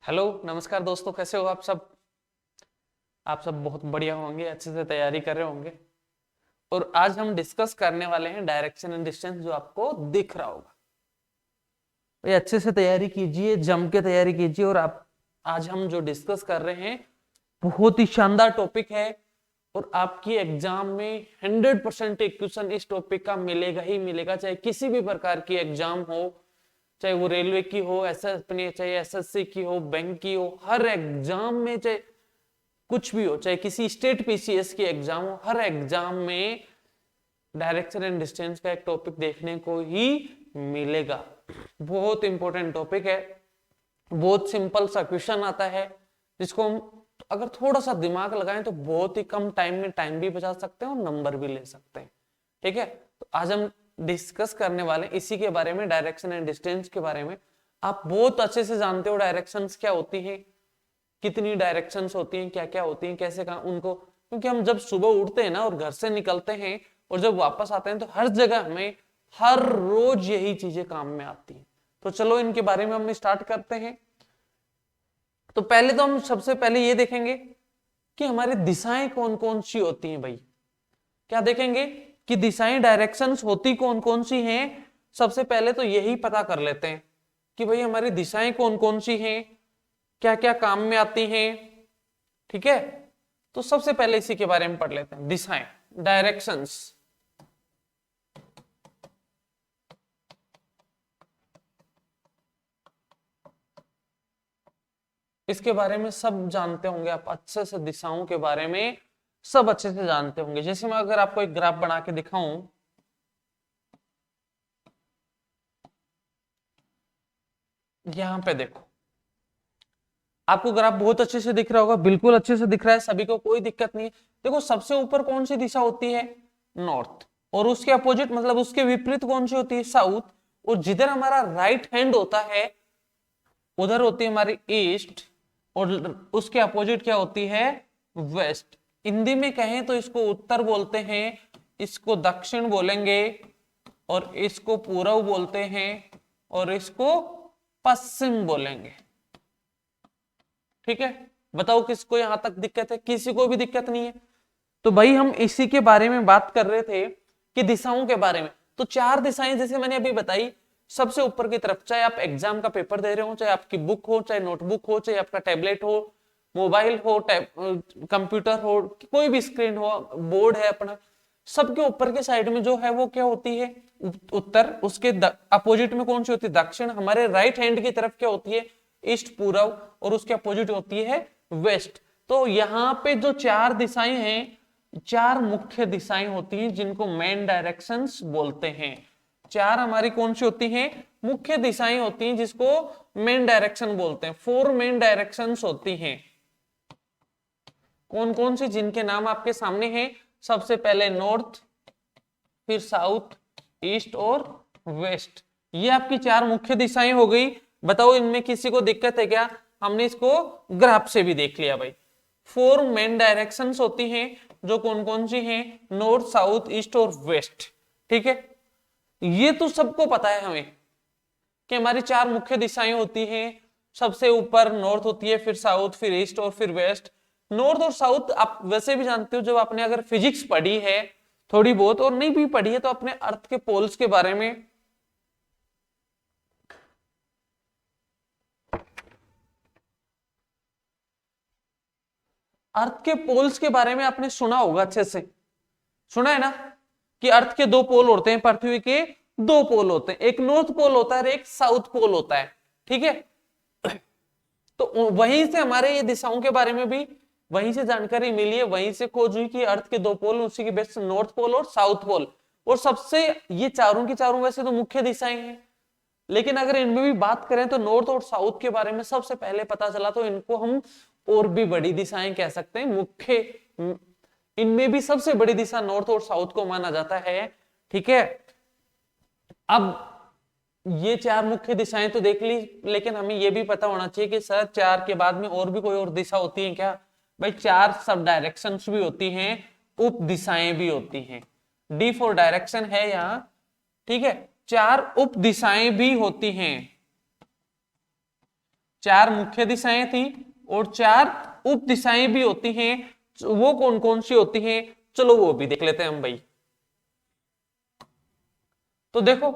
Hello नमस्कार दोस्तों, कैसे हो आप सब। आप सब बहुत बढ़िया होंगे, अच्छे से तैयारी कर रहे होंगे। और आज हम डिस्कस करने वाले हैं डायरेक्शन एंड डिस्टेंस, जो आपको दिख रहा होगा। ये अच्छे से तैयारी कीजिए, जम के तैयारी कीजिए। और आप आज हम जो डिस्कस कर रहे हैं बहुत ही शानदार टॉपिक है, और आपकी एग्जाम में 100% इक्वेशन इस टॉपिक का मिलेगा ही मिलेगा, चाहे किसी भी प्रकार की एग्जाम हो, चाहे वो रेलवे की हो, चाहे एसएससी की हो, बैंक की हो। हर एग्जाम में, चाहे कुछ भी हो, चाहे किसी स्टेट पीसीएस की एग्जाम हो, हर एग्जाम में डायरेक्शन एंड डिस्टेंस का एक टॉपिक देखने को ही मिलेगा। बहुत इंपॉर्टेंट टॉपिक है, बहुत सिंपल सा क्वेश्चन आता है, जिसको हम अगर थोड़ा सा दिमाग लगाएं तो बहुत ही कम टाइम में टाइम भी बचा सकते हैं और नंबर भी ले सकते हैं। ठीक है, तो आज हम डिस्कस करने वाले इसी के बारे में, डायरेक्शन एंड डिस्टेंस के बारे में। आप बहुत अच्छे से जानते हो डायरेक्शंस क्या होती हैं, कितनी डायरेक्शंस होती हैं, क्या क्या होती हैं, कैसे कहा उनको। क्योंकि हम जब सुबह उठते हैं ना और घर से निकलते हैं और जब वापस आते हैं, तो हर जगह हमें हर रोज यही चीजें काम में आती हैं। तो चलो इनके बारे में हम स्टार्ट करते हैं। तो पहले तो हम सबसे पहले ये देखेंगे कि हमारी दिशाएं कौन कौन सी होती हैं भाई। क्या देखेंगे कि दिशाएं, डायरेक्शंस होती कौन कौन सी हैं। सबसे पहले तो यही पता कर लेते हैं कि भाई हमारी दिशाएं कौन कौन सी हैं, क्या क्या काम में आती हैं। ठीक है, तो सबसे पहले इसी के बारे में पढ़ लेते हैं, दिशाएं, डायरेक्शंस। इसके बारे में सब जानते होंगे आप अच्छे से, दिशाओं के बारे में सब अच्छे से जानते होंगे। जैसे मैं अगर आपको एक ग्राफ बना के दिखाऊं, यहां पे देखो, आपको ग्राफ बहुत अच्छे से दिख रहा होगा, बिल्कुल अच्छे से दिख रहा है सभी को, कोई दिक्कत नहीं है। देखो सबसे ऊपर कौन सी दिशा होती है, नॉर्थ, और उसके अपोजिट मतलब उसके विपरीत कौन सी होती है, साउथ। और जिधर हमारा राइट हैंड होता है उधर होती है हमारी ईस्ट, और उसके अपोजिट क्या होती है, वेस्ट। हिंदी में कहें तो इसको उत्तर बोलते हैं, इसको दक्षिण बोलेंगे, और इसको पूर्व बोलते हैं, और इसको पश्चिम बोलेंगे। ठीक है, बताओ किसको यहां तक दिक्कत है, किसी को भी दिक्कत नहीं है। तो भाई हम इसी के बारे में बात कर रहे थे कि दिशाओं के बारे में। तो चार दिशाएं जैसे मैंने अभी बताई, सबसे ऊपर की तरफ, चाहे आप एग्जाम का पेपर दे रहे हो, चाहे आपकी बुक हो, चाहे नोटबुक हो, चाहे आपका टैबलेट हो, मोबाइल हो, कंप्यूटर हो, कोई भी स्क्रीन हो, बोर्ड है अपना, सबके ऊपर के साइड में जो है वो क्या होती है, उत्तर। उसके अपोजिट में कौन सी होती है, दक्षिण। हमारे राइट हैंड की तरफ क्या होती है, ईस्ट, पूर्व, और उसके अपोजिट होती है वेस्ट। तो यहाँ पे जो चार दिशाएं हैं, चार मुख्य दिशाएं होती हैं, जिनको मेन डायरेक्शंस बोलते हैं। चार हमारी कौन सी होती हैं, मुख्य दिशाएं होती हैं, जिसको मेन डायरेक्शन बोलते हैं। 4 मेन डायरेक्शंस होती हैं। कौन कौन सी, जिनके नाम आपके सामने हैं। सबसे पहले नॉर्थ, फिर साउथ, ईस्ट और वेस्ट। ये आपकी चार मुख्य दिशाएं हो गई। बताओ इनमें किसी को दिक्कत है क्या, हमने इसको ग्राफ से भी देख लिया भाई। 4 मेन डायरेक्शंस होती हैं, जो कौन कौन सी हैं, नॉर्थ, साउथ, ईस्ट और वेस्ट। ठीक है, ये तो सबको पता है हमें कि हमारी चार मुख्य दिशाएं होती हैं। सबसे ऊपर नॉर्थ होती है, फिर साउथ, फिर ईस्ट और फिर वेस्ट। नॉर्थ और साउथ आप वैसे भी जानते हो, जब आपने अगर फिजिक्स पढ़ी है थोड़ी बहुत, और नहीं भी पढ़ी है तो अपने अर्थ के पोल्स के बारे में, अर्थ के पोल्स के बारे में आपने सुना होगा, अच्छे से सुना है ना, कि अर्थ के दो पोल होते हैं, पृथ्वी के दो पोल होते हैं, एक नॉर्थ पोल होता है और एक साउथ पोल होता है। ठीक है, तो वहीं से हमारे ये दिशाओं के बारे में भी वहीं से जानकारी मिली है, वहीं से खोज हुई कि अर्थ के दो पोल, उसी के बेस नॉर्थ पोल और साउथ पोल। और सबसे ये चारों की चारों वैसे तो मुख्य दिशाएं हैं, लेकिन अगर इनमें भी बात करें तो नॉर्थ और साउथ के बारे में सबसे पहले पता चला, तो इनको हम और भी बड़ी दिशाएं कह सकते हैं। मुख्य, इनमें भी सबसे बड़ी दिशा नॉर्थ और साउथ को माना जाता है। ठीक है, अब ये चार मुख्य दिशाएं तो देख ली, लेकिन हमें ये भी पता होना चाहिए कि सर चार के बाद में और भी कोई और दिशा होती है क्या। भाई चार सब डायरेक्शंस भी होती हैं, उप दिशाएं भी होती हैं। डी फॉर डायरेक्शन है यहां। ठीक है, चार उप दिशाएं भी होती हैं, 4 मुख्य दिशाएं थी और 4 उप दिशाएं भी होती हैं। वो कौन कौन सी होती हैं, चलो वो भी देख लेते हैं हम भाई। तो देखो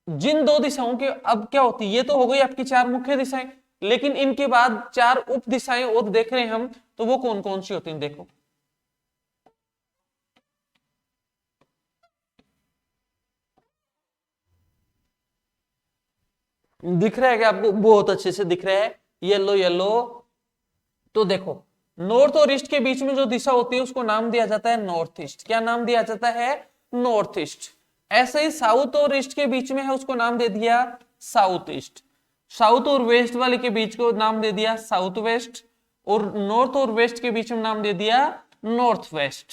जिन 2 दिशाओं के अब क्या होती है, ये तो हो गई आपकी 4 मुख्य दिशाएं, लेकिन इनके बाद 4 उप दिशाएं और देख रहे हैं हम, तो वो कौन कौन सी होती हैं देखो। दिख रहा है क्या आपको, बहुत अच्छे से दिख रहा है, येलो येलो। तो देखो नॉर्थ और ईस्ट के बीच में जो दिशा होती है उसको नाम दिया जाता है नॉर्थ ईस्ट। क्या नाम दिया जाता है, नॉर्थ ईस्ट। ऐसे ही साउथ और ईस्ट के बीच में है, उसको नाम दे दिया साउथ ईस्ट। साउथ और वेस्ट वाले के बीच को नाम दे दिया साउथ वेस्ट, और नॉर्थ और वेस्ट के बीच में नाम दे दिया नॉर्थ वेस्ट।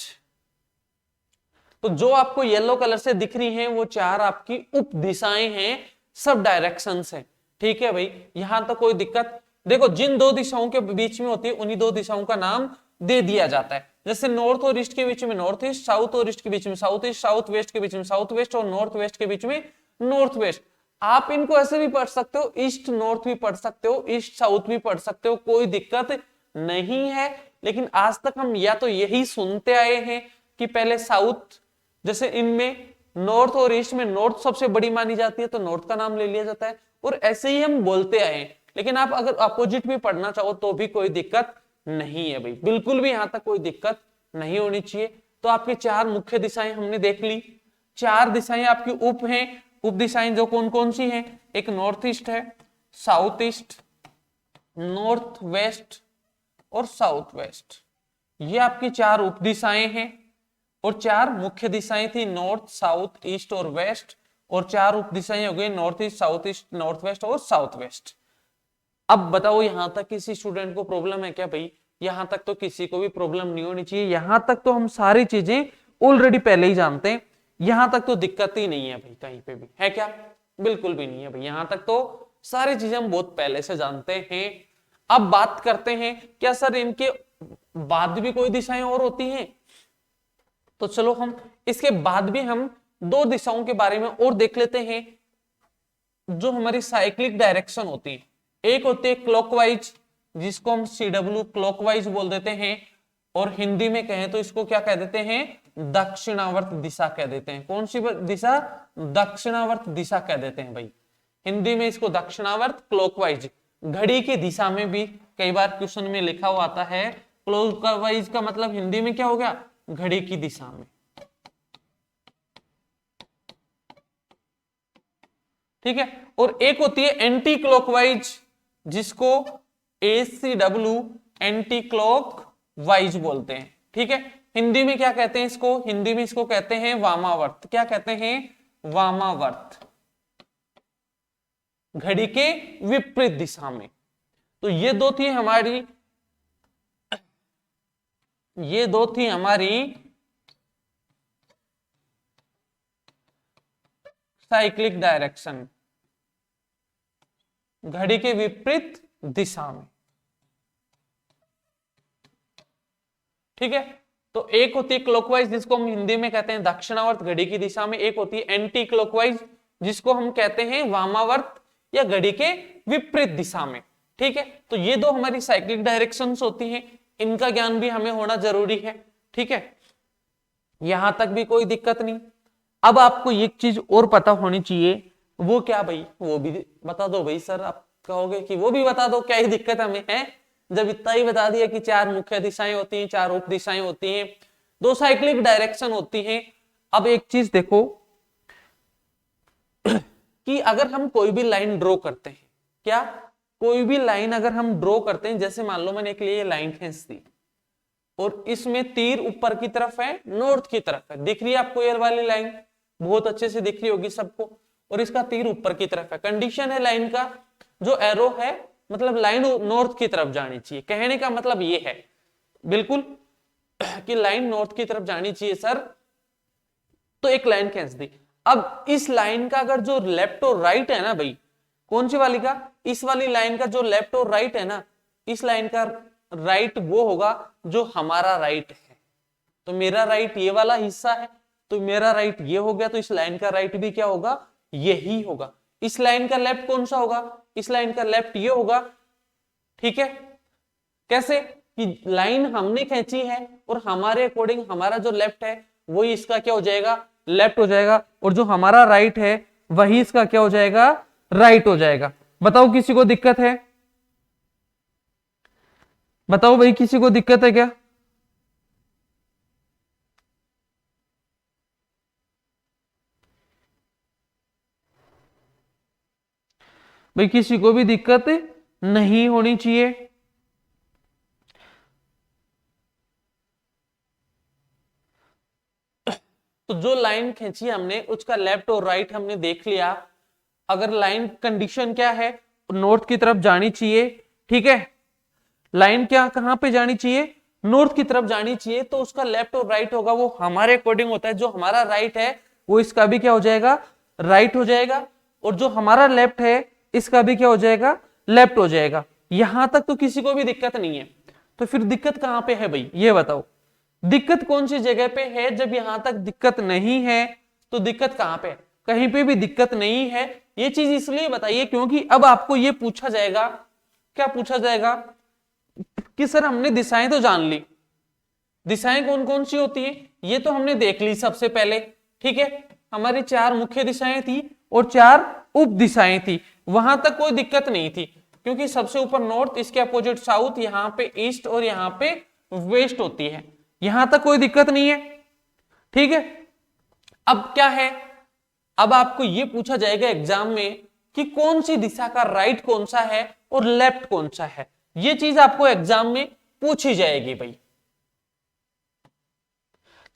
तो जो आपको येलो कलर से दिख रही हैं वो 4 आपकी उप दिशाएं हैं, सब डायरेक्शंस हैं। ठीक है भाई, यहां तक कोई दिक्कत। देखो जिन 2 दिशाओं के बीच में होती है उन्हीं 2 दिशाओं का नाम दे दिया जाता है। जैसे नॉर्थ और ईस्ट के बीच में नॉर्थ ईस्ट, साउथ और ईस्ट के बीच में साउथ ईस्ट, साउथ वेस्ट के बीच में साउथ वेस्ट, और नॉर्थ वेस्ट के बीच में नॉर्थ वेस्ट। आप इनको ऐसे भी पढ़ सकते हो, ईस्ट नॉर्थ भी पढ़ सकते हो, ईस्ट साउथ भी पढ़ सकते हो, कोई दिक्कत नहीं है। लेकिन आज तक हम या तो यही सुनते आए हैं कि पहले साउथ, जैसे इनमें नॉर्थ और ईस्ट में नॉर्थ सबसे बड़ी मानी जाती है तो नॉर्थ का नाम ले लिया जाता है, और ऐसे ही हम बोलते आए हैं। लेकिन आप अगर अपोजिट भी पढ़ना चाहो तो भी कोई दिक्कत नहीं है भाई, बिल्कुल भी यहां तक कोई दिक्कत नहीं होनी चाहिए। तो आपकी 4 मुख्य दिशाएं हमने देख ली। 4 दिशाएं आपकी उप हैं। उप दिशाएं जो कौन कौन सी हैं, एक नॉर्थ ईस्ट है, साउथ ईस्ट, नॉर्थ वेस्ट और साउथ वेस्ट। ये आपकी 4 उप दिशाएं हैं, और 4 मुख्य दिशाएं थी नॉर्थ साउथ ईस्ट और वेस्ट, और 4 उप दिशाएं हो गई north east south east north west और साउथ वेस्ट। अब बताओ यहां तक किसी स्टूडेंट को प्रॉब्लम है क्या भाई? यहां तक तो किसी को भी प्रॉब्लम नहीं होनी चाहिए, यहां तक तो हम सारी चीजें ऑलरेडी पहले ही जानते हैं, यहां तक तो दिक्कत ही नहीं है भाई, कहीं पे भी है क्या? बिल्कुल भी नहीं है भाई, यहां तक तो सारी चीजें हम बहुत पहले से जानते हैं। अब बात करते हैं क्या सर इनके बाद भी कोई दिशाएं और होती हैं? तो चलो हम इसके बाद भी हम 2 दिशाओं के बारे में और देख लेते हैं जो हमारी साइक्लिक डायरेक्शन होती है। एक होती है क्लॉकवाइज, जिसको हम CW क्लॉकवाइज बोल देते हैं, और हिंदी में कहें तो इसको क्या कह देते हैं, दक्षिणावर्त दिशा कह देते हैं। कौन सी दिशा? दक्षिणावर्त दिशा कह देते हैं भाई, हिंदी में इसको दक्षिणावर्त क्लॉकवाइज। घड़ी की दिशा में भी कई बार क्वेश्चन में लिखा हुआ आता है, क्लॉकवाइज का मतलब हिंदी में क्या हो गया, घड़ी की दिशा में। ठीक है, और एक होती है एंटी क्लॉकवाइज, जिसको ACW एंटी क्लॉक वाइज बोलते हैं। ठीक है, हिंदी में क्या कहते हैं इसको? हिंदी में इसको कहते हैं वामावर्त। क्या कहते हैं? वामावर्त, घड़ी के विपरीत दिशा में। तो ये दो थी हमारी साइक्लिक डायरेक्शन, घड़ी के विपरीत दिशा में। ठीक है, तो एक होती है क्लॉकवाइज, जिसको हम हिंदी में कहते हैं दक्षिणावर्त, घड़ी की दिशा में। एक होती है एंटी क्लॉकवाइज, जिसको हम कहते हैं वामावर्त या घड़ी के विपरीत दिशा में। ठीक है, तो ये दो हमारी साइक्लिक डायरेक्शंस होती हैं, इनका ज्ञान भी हमें होना जरूरी है। ठीक है, यहां तक भी कोई दिक्कत नहीं। अब आपको एक चीज और पता होनी चाहिए, वो क्या भाई? वो भी बता दो भाई। सर आप कहोगे कि वो भी बता दो, क्या ही दिक्कत हमें है, जब इतना ही बता दिया कि 4 मुख्य दिशाएं होती हैं, 4 उप दिशाएं होती हैं, 2 साइक्लिक डायरेक्शन होती हैं। अब एक चीज देखो कि अगर हम कोई भी लाइन ड्रॉ करते हैं, क्या कोई भी लाइन अगर हम ड्रॉ करते हैं, जैसे मान लो मैंने एक लिए लाइन खींच दी और इसमें तीर ऊपर की तरफ है, नॉर्थ की तरफ है, दिख रही है आपको ये वाली लाइन? बहुत अच्छे से दिख रही होगी सबको। और इसका तीर ऊपर की तरफ है। कंडीशन है लाइन का, जो एरो है मतलब लाइन नॉर्थ की तरफ जानी चाहिए। कहने का मतलब ये है बिल्कुल कि लाइन नॉर्थ की तरफ जानी चाहिए सर। तो एक लाइन खींच दी। अब इस लाइन का अगर जो लेफ्ट और राइट है ना भाई, कौन सी वाली का? इस वाली लाइन का जो लेफ्ट और राइट है ना, इस लाइन का राइट वो होगा जो हमारा राइट है। तो मेरा राइट ये वाला हिस्सा है, तो मेरा राइट ये हो गया, तो इस लाइन का राइट भी क्या होगा? यही होगा। इस लाइन का लेफ्ट कौन सा होगा, इस लाइन का लेफ्ट ये होगा। ठीक है, कैसे कि लाइन हमने खींची है और हमारे अकॉर्डिंग हमारा जो लेफ्ट है वही इसका क्या हो जाएगा, लेफ्ट हो जाएगा, और जो हमारा राइट है वही इसका क्या हो जाएगा, राइट हो जाएगा। बताओ किसी को दिक्कत है, बताओ भाई किसी को दिक्कत है क्या? भाई किसी को भी दिक्कत नहीं होनी चाहिए। तो जो लाइन खींची हमने उसका लेफ्ट और राइट हमने देख लिया। अगर लाइन कंडीशन क्या है, नॉर्थ की तरफ जानी चाहिए। ठीक है, लाइन क्या कहां पे जानी चाहिए, नॉर्थ की तरफ जानी चाहिए, तो उसका लेफ्ट और राइट होगा वो हमारे अकॉर्डिंग होता है। जो हमारा राइट है वो इसका भी क्या हो जाएगा, राइट हो जाएगा, और जो हमारा लेफ्ट है इसका भी क्या हो जाएगा, लेफ्ट हो जाएगा। यहां तक तो किसी को भी दिक्कत नहीं है। तो फिर दिक्कत कहां पे है भाई, ये बताओ, दिक्कत कौन सी जगह पे है? जब यहां तक दिक्कत नहीं है तो दिक्कत कहां पे है? कहीं पे भी दिक्कत नहीं है। ये चीज इसलिए बताइए क्योंकि अब आपको ये पूछा जाएगा, क्या पूछा जाएगा कि सर हमने दिशाएं तो जान ली, दिशाएं कौन कौन सी होती है ये तो हमने देख ली सबसे पहले। ठीक है, हमारी 4 मुख्य दिशाएं थी और 4 उप दिशाएं थी, वहां तक कोई दिक्कत नहीं थी क्योंकि सबसे ऊपर नॉर्थ, इसके अपोजिट साउथ, यहाँ पे ईस्ट और यहाँ पे वेस्ट होती है, यहां तक कोई दिक्कत नहीं है। ठीक है, अब क्या है, अब आपको यह पूछा जाएगा एग्जाम में कि कौन सी दिशा का राइट कौन सा है और लेफ्ट कौन सा है। यह चीज आपको एग्जाम में पूछी जाएगी भाई।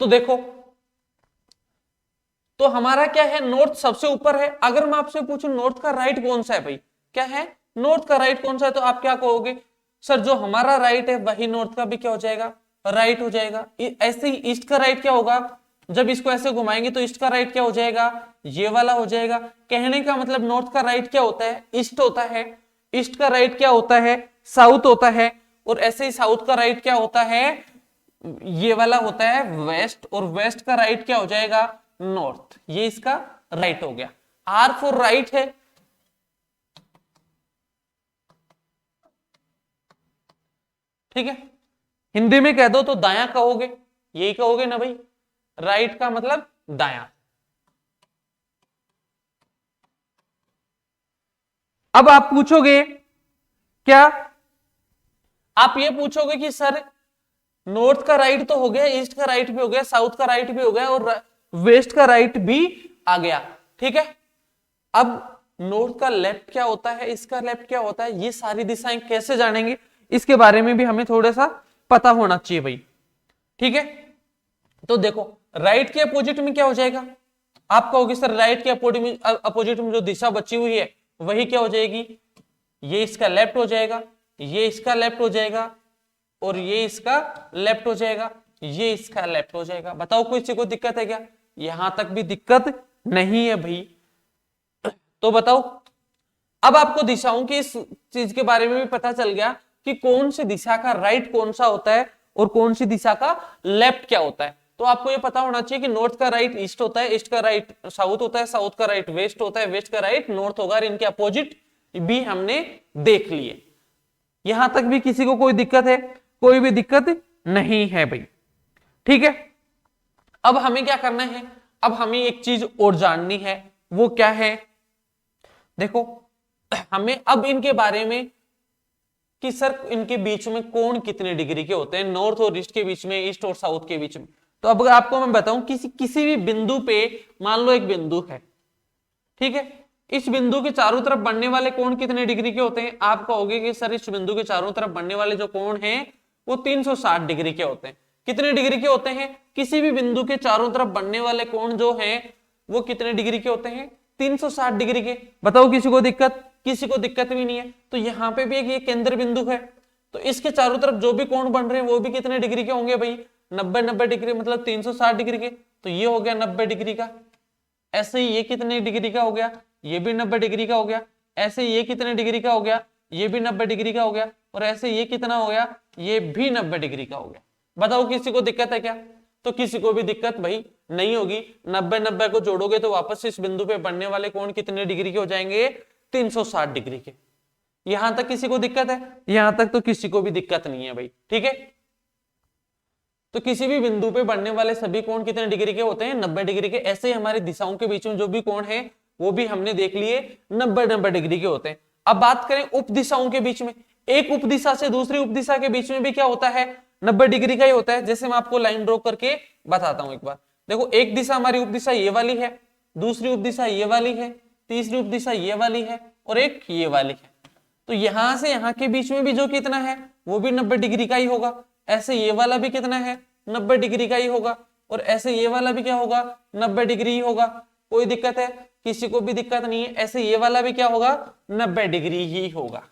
तो देखो, तो हमारा क्या है, नॉर्थ सबसे ऊपर है। अगर मैं आपसे पूछूं नॉर्थ का राइट कौन सा है भाई, क्या है, नॉर्थ का राइट कौन सा है, तो आप क्या कहोगे, सर जो हमारा राइट है वही नॉर्थ का भी क्या हो जाएगा, राइट हो जाएगा। ऐसे ही ईस्ट का राइट क्या होगा, जब इसको ऐसे घुमाएंगे तो ईस्ट का राइट क्या हो जाएगा, ये वाला हो जाएगा। कहने का मतलब नॉर्थ का राइट क्या होता है, ईस्ट होता है। ईस्ट का राइट क्या होता है, साउथ होता है। और ऐसे ही साउथ का राइट क्या होता है, ये वाला होता है वेस्ट। और वेस्ट का राइट क्या हो जाएगा, नॉर्थ। ये इसका राइट हो गया। आर फॉर राइट है। ठीक है, हिंदी में कह दो तो दायां कहोगे, यही कहोगे ना भाई, राइट का मतलब दायां। अब आप पूछोगे क्या, आप ये पूछोगे कि सर नॉर्थ का राइट तो हो गया, ईस्ट का राइट भी हो गया, साउथ का राइट भी हो गया और वेस्ट का राइट भी आ गया। ठीक है, अब नॉर्थ का लेफ्ट क्या होता है, इसका लेफ्ट क्या होता है, ये सारी दिशाएं कैसे जानेंगे, इसके बारे में भी हमें थोड़ा सा पता होना चाहिए भाई। ठीक है, तो देखो राइट के अपोजिट में क्या हो जाएगा, आप कहोगे सर राइट के अपोजिट में जो दिशा बची हुई है वही क्या हो जाएगी, ये इसका लेफ्ट हो जाएगा, ये इसका लेफ्ट हो जाएगा और ये इसका लेफ्ट हो जाएगा, ये इसका लेफ्ट हो जाएगा। बताओ किसी को दिक्कत है क्या, यहां तक भी दिक्कत नहीं है भाई। तो बताओ, अब आपको दिशाओं की इस चीज के बारे में भी पता चल गया कि कौन सी दिशा का राइट कौन सा होता है और कौन सी दिशा का लेफ्ट क्या होता है। तो आपको यह पता होना चाहिए कि नॉर्थ का राइट ईस्ट होता है, ईस्ट का राइट साउथ होता है, साउथ का राइट वेस्ट होता है, वेस्ट का राइट नॉर्थ होगा, और इनके अपोजिट भी हमने देख लिए। यहां तक भी किसी को कोई दिक्कत है, कोई भी दिक्कत नहीं है भाई। ठीक है, अब हमें क्या करना है, अब हमें एक चीज और जाननी है, वो क्या है, देखो हमें अब इनके बारे में कि सर इनके बीच में कोण कितने डिग्री के होते हैं, नॉर्थ और ईस्ट के बीच में, ईस्ट और साउथ के बीच में। तो अब आपको मैं बताऊं, किसी भी बिंदु पे, मान लो एक बिंदु है, ठीक है, इस बिंदु के चारों तरफ बनने वाले कोण कितने डिग्री के होते हैं। आप कहोगे कि सर इस बिंदु के चारों तरफ बनने वाले जो कोण हैं वो 360 डिग्री के होते हैं। कितने डिग्री के होते हैं, किसी भी बिंदु के चारों तरफ बनने वाले कोण जो हैं वो कितने डिग्री के होते हैं, 360 डिग्री के। बताओ किसी को दिक्कत, किसी को दिक्कत भी नहीं है। तो यहाँ पे भी एक ये केंद्र बिंदु है, तो इसके चारों तरफ जो भी कोण बन रहे हैं वो भी कितने डिग्री के होंगे भाई, 90 डिग्री, मतलब 360 डिग्री के। तो ये हो गया 90 डिग्री का। ऐसे ही ये कितने डिग्री का हो गया, ये भी 90 डिग्री का हो गया। ऐसे ये कितने डिग्री का हो गया, ये भी 90 डिग्री का हो गया। और ऐसे ये कितना हो गया, ये भी 90 डिग्री का हो गया। बताओ किसी को दिक्कत है क्या, तो किसी को भी दिक्कत भाई नहीं होगी। 90-90 को जोड़ोगे तो वापस इस बिंदु पे बनने वाले कोण कितने डिग्री के हो जाएंगे? 360 डिग्री के। यहां तक किसी को दिक्कत है? यहां तक तो किसी को भी दिक्कत नहीं है भाई, ठीक है। तो किसी भी बिंदु पे बनने वाले सभी कोण कितने डिग्री के होते हैं? 90 डिग्री के। ऐसे ही हमारी दिशाओं के बीच में जो भी कोण है वो भी हमने देख लिए 90-90 डिग्री के होते हैं। अब बात करें उप दिशाओं के बीच में, एक उप दिशा से दूसरी उप दिशा के बीच में भी क्या होता है? 90 डिग्री का ही होता है। जैसे मैं आपको लाइन ड्रॉ करके बताता हूं एक बार। देखो, एक दिशा हमारी उप दिशा ये वाली है, दूसरी उप दिशा ये वाली है, तीसरी उप दिशा ये वाली है और एक ये वाली है। तो यहां से यहां के बीच में भी जो कितना है वो भी 90 डिग्री का ही होगा। ऐसे ये वाला भी कितना है? 90 डिग्री का ही होगा। और ऐसे ये वाला भी क्या होगा? 90 डिग्री ही होगा। कोई दिक्कत है? किसी को भी दिक्कत नहीं है। ऐसे ये वाला भी क्या होगा? 90 डिग्री ही होगा,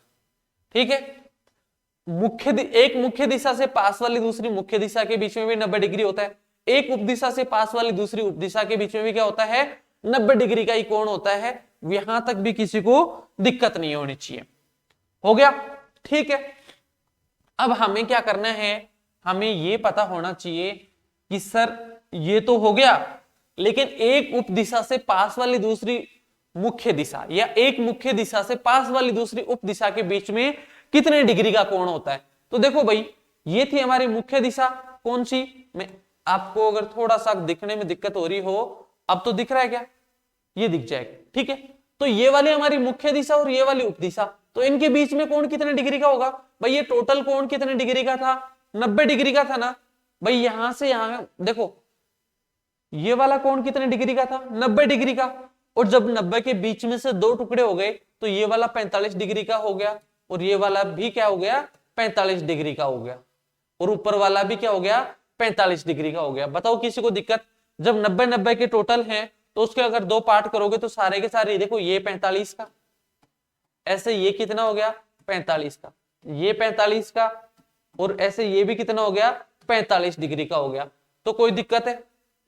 ठीक है। एक मुख्य दिशा से पास वाली दूसरी मुख्य दिशा के बीच में भी 90 डिग्री होता है। एक उप दिशा से पास वाली दूसरी उप दिशा के बीच में भी क्या होता है? 90 डिग्री का ही कोण होता है। यहां तक भी किसी को दिक्कत नहीं होनी चाहिए। हो गया, ठीक है। अब हमें क्या करना है? हमें यह पता होना चाहिए कि सर ये तो हो गया, लेकिन एक उप दिशा से पास वाली दूसरी मुख्य दिशा या एक मुख्य दिशा से पास वाली दूसरी उप दिशा के बीच में कितने डिग्री का कोण होता है? तो देखो भाई, ये थी हमारी मुख्य दिशा। कौन सी? मैं आपको अगर थोड़ा सा दिखने में दिक्कत हो रही हो, अब तो दिख रहा है क्या? ये दिख जाएगा, ठीक है। तो ये वाली हमारी मुख्य दिशा और ये वाली उप दिशा, तो इनके बीच में कोण कितने डिग्री का होगा? भाई ये टोटल कोण कितने डिग्री का था? 90 डिग्री का था ना भाई। यहां से यहां देखो, ये वाला कोण कितने डिग्री का था? 90 डिग्री का। और जब 90 के बीच में से दो टुकड़े हो गए तो ये वाला 45 डिग्री का हो गया और ये वाला भी क्या हो गया? 45 डिग्री का हो गया। और ऊपर वाला भी क्या हो गया? 45 डिग्री का हो गया। बताओ किसी को दिक्कत? जब 90-90 के टोटल हैं तो उसके अगर दो पार्ट करोगे तो सारे के सारे देखो, ये 45 का, ऐसे ये कितना हो गया? 45 का, ये 45 का, और ऐसे ये भी कितना हो गया? 45 डिग्री का हो गया। तो कोई दिक्कत है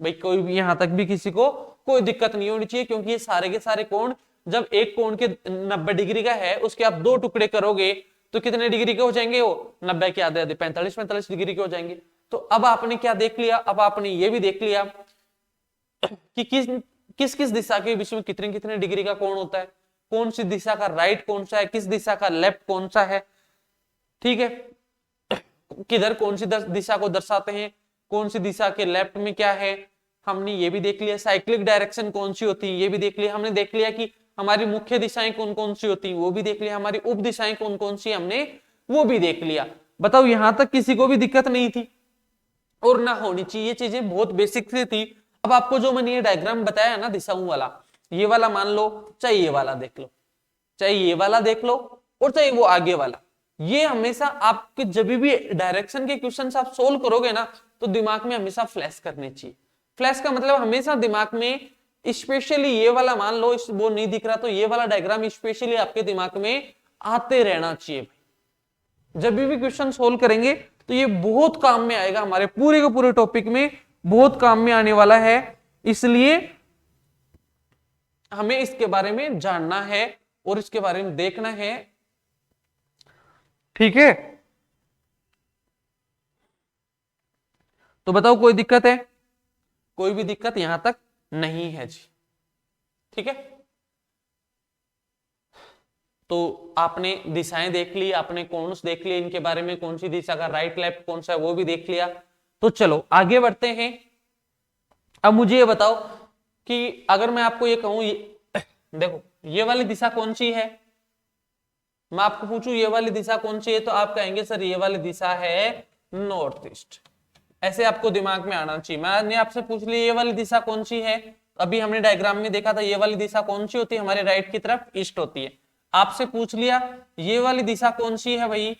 भाई? कोई भी यहां तक भी किसी को कोई दिक्कत नहीं होनी चाहिए, क्योंकि ये सारे के सारे कोण, जब एक कोण के 90 डिग्री का है उसके आप दो टुकड़े करोगे तो कितने डिग्री के हो जाएंगे? वो 90 के आधे आधे 45-45 डिग्री के हो जाएंगे। तो अब आपने क्या देख लिया? अब आपने ये भी देख लिया कि किस किस दिशा के बीच में कितने कितने डिग्री का कोण होता है, कौन सी दिशा का राइट कौन सा है, किस दिशा का लेफ्ट कौन सा है, ठीक है। किधर कौन सी दिशा को दर्शाते हैं, कौन सी दिशा के लेफ्ट में क्या है, हमने ये भी देख लिया। साइक्लिक डायरेक्शन कौन सी होती है ये भी देख लिया। हमने देख लिया कि हमारी मुख्य दिशाएं कौन कौन सी होती है वो भी देख लिया। हमारी उप दिशाएं कौन कौन सी हमने वो भी देख लिया। बताओ यहां तक किसी को भी दिक्कत नहीं थी और ना होनी चाहिए। ये चीजें बहुत बेसिक से थी। अब आपको जो मैंने ये डायग्राम बताया ना दिशाओं वाला, ये वाला मान लो, चाहे ये वाला देख लो, चाहे ये वाला देख लो और चाहे वो आगे वाला, ये हमेशा आपके जब भी डायरेक्शन के क्वेश्चन आप सोल्व करोगे ना तो दिमाग में हमेशा फ्लैश करने चाहिए। फ्लैश का मतलब हमेशा दिमाग में, स्पेशली ये वाला मान लो वो नहीं दिख रहा तो ये वाला डायग्राम स्पेशली आपके दिमाग में आते रहना चाहिए। जब भी क्वेश्चन सोल्व करेंगे तो ये बहुत काम में आएगा, हमारे पूरे के पूरे टॉपिक में बहुत काम में आने वाला है। इसलिए हमें इसके बारे में जानना है और इसके बारे में देखना है, ठीक है। तो बताओ कोई दिक्कत है? कोई भी दिक्कत यहां तक नहीं है जी, ठीक है। तो आपने दिशाएं देख ली, आपने कोन्स देख लिए, इनके बारे में कौन सी दिशा का राइट लेफ्ट कौन सा है वो भी देख लिया। तो चलो आगे बढ़ते हैं। अब मुझे ये बताओ कि अगर मैं आपको ये कहूं, देखो ये वाली दिशा कौन सी है, मैं आपको पूछूं ये वाली दिशा कौन सी है तो आप कहेंगे सर ये वाली दिशा है नॉर्थ ईस्ट। ऐसे आपको दिमाग में आना चाहिए। मैंने आपसे पूछ लिया ये वाली दिशा कौन सी है, अभी हमने डायग्राम में देखा था ये वाली दिशा कौन सी होती है, हमारे राइट की तरफ ईस्ट होती है। आपसे पूछ लिया ये वाली दिशा कौन सी है भाई,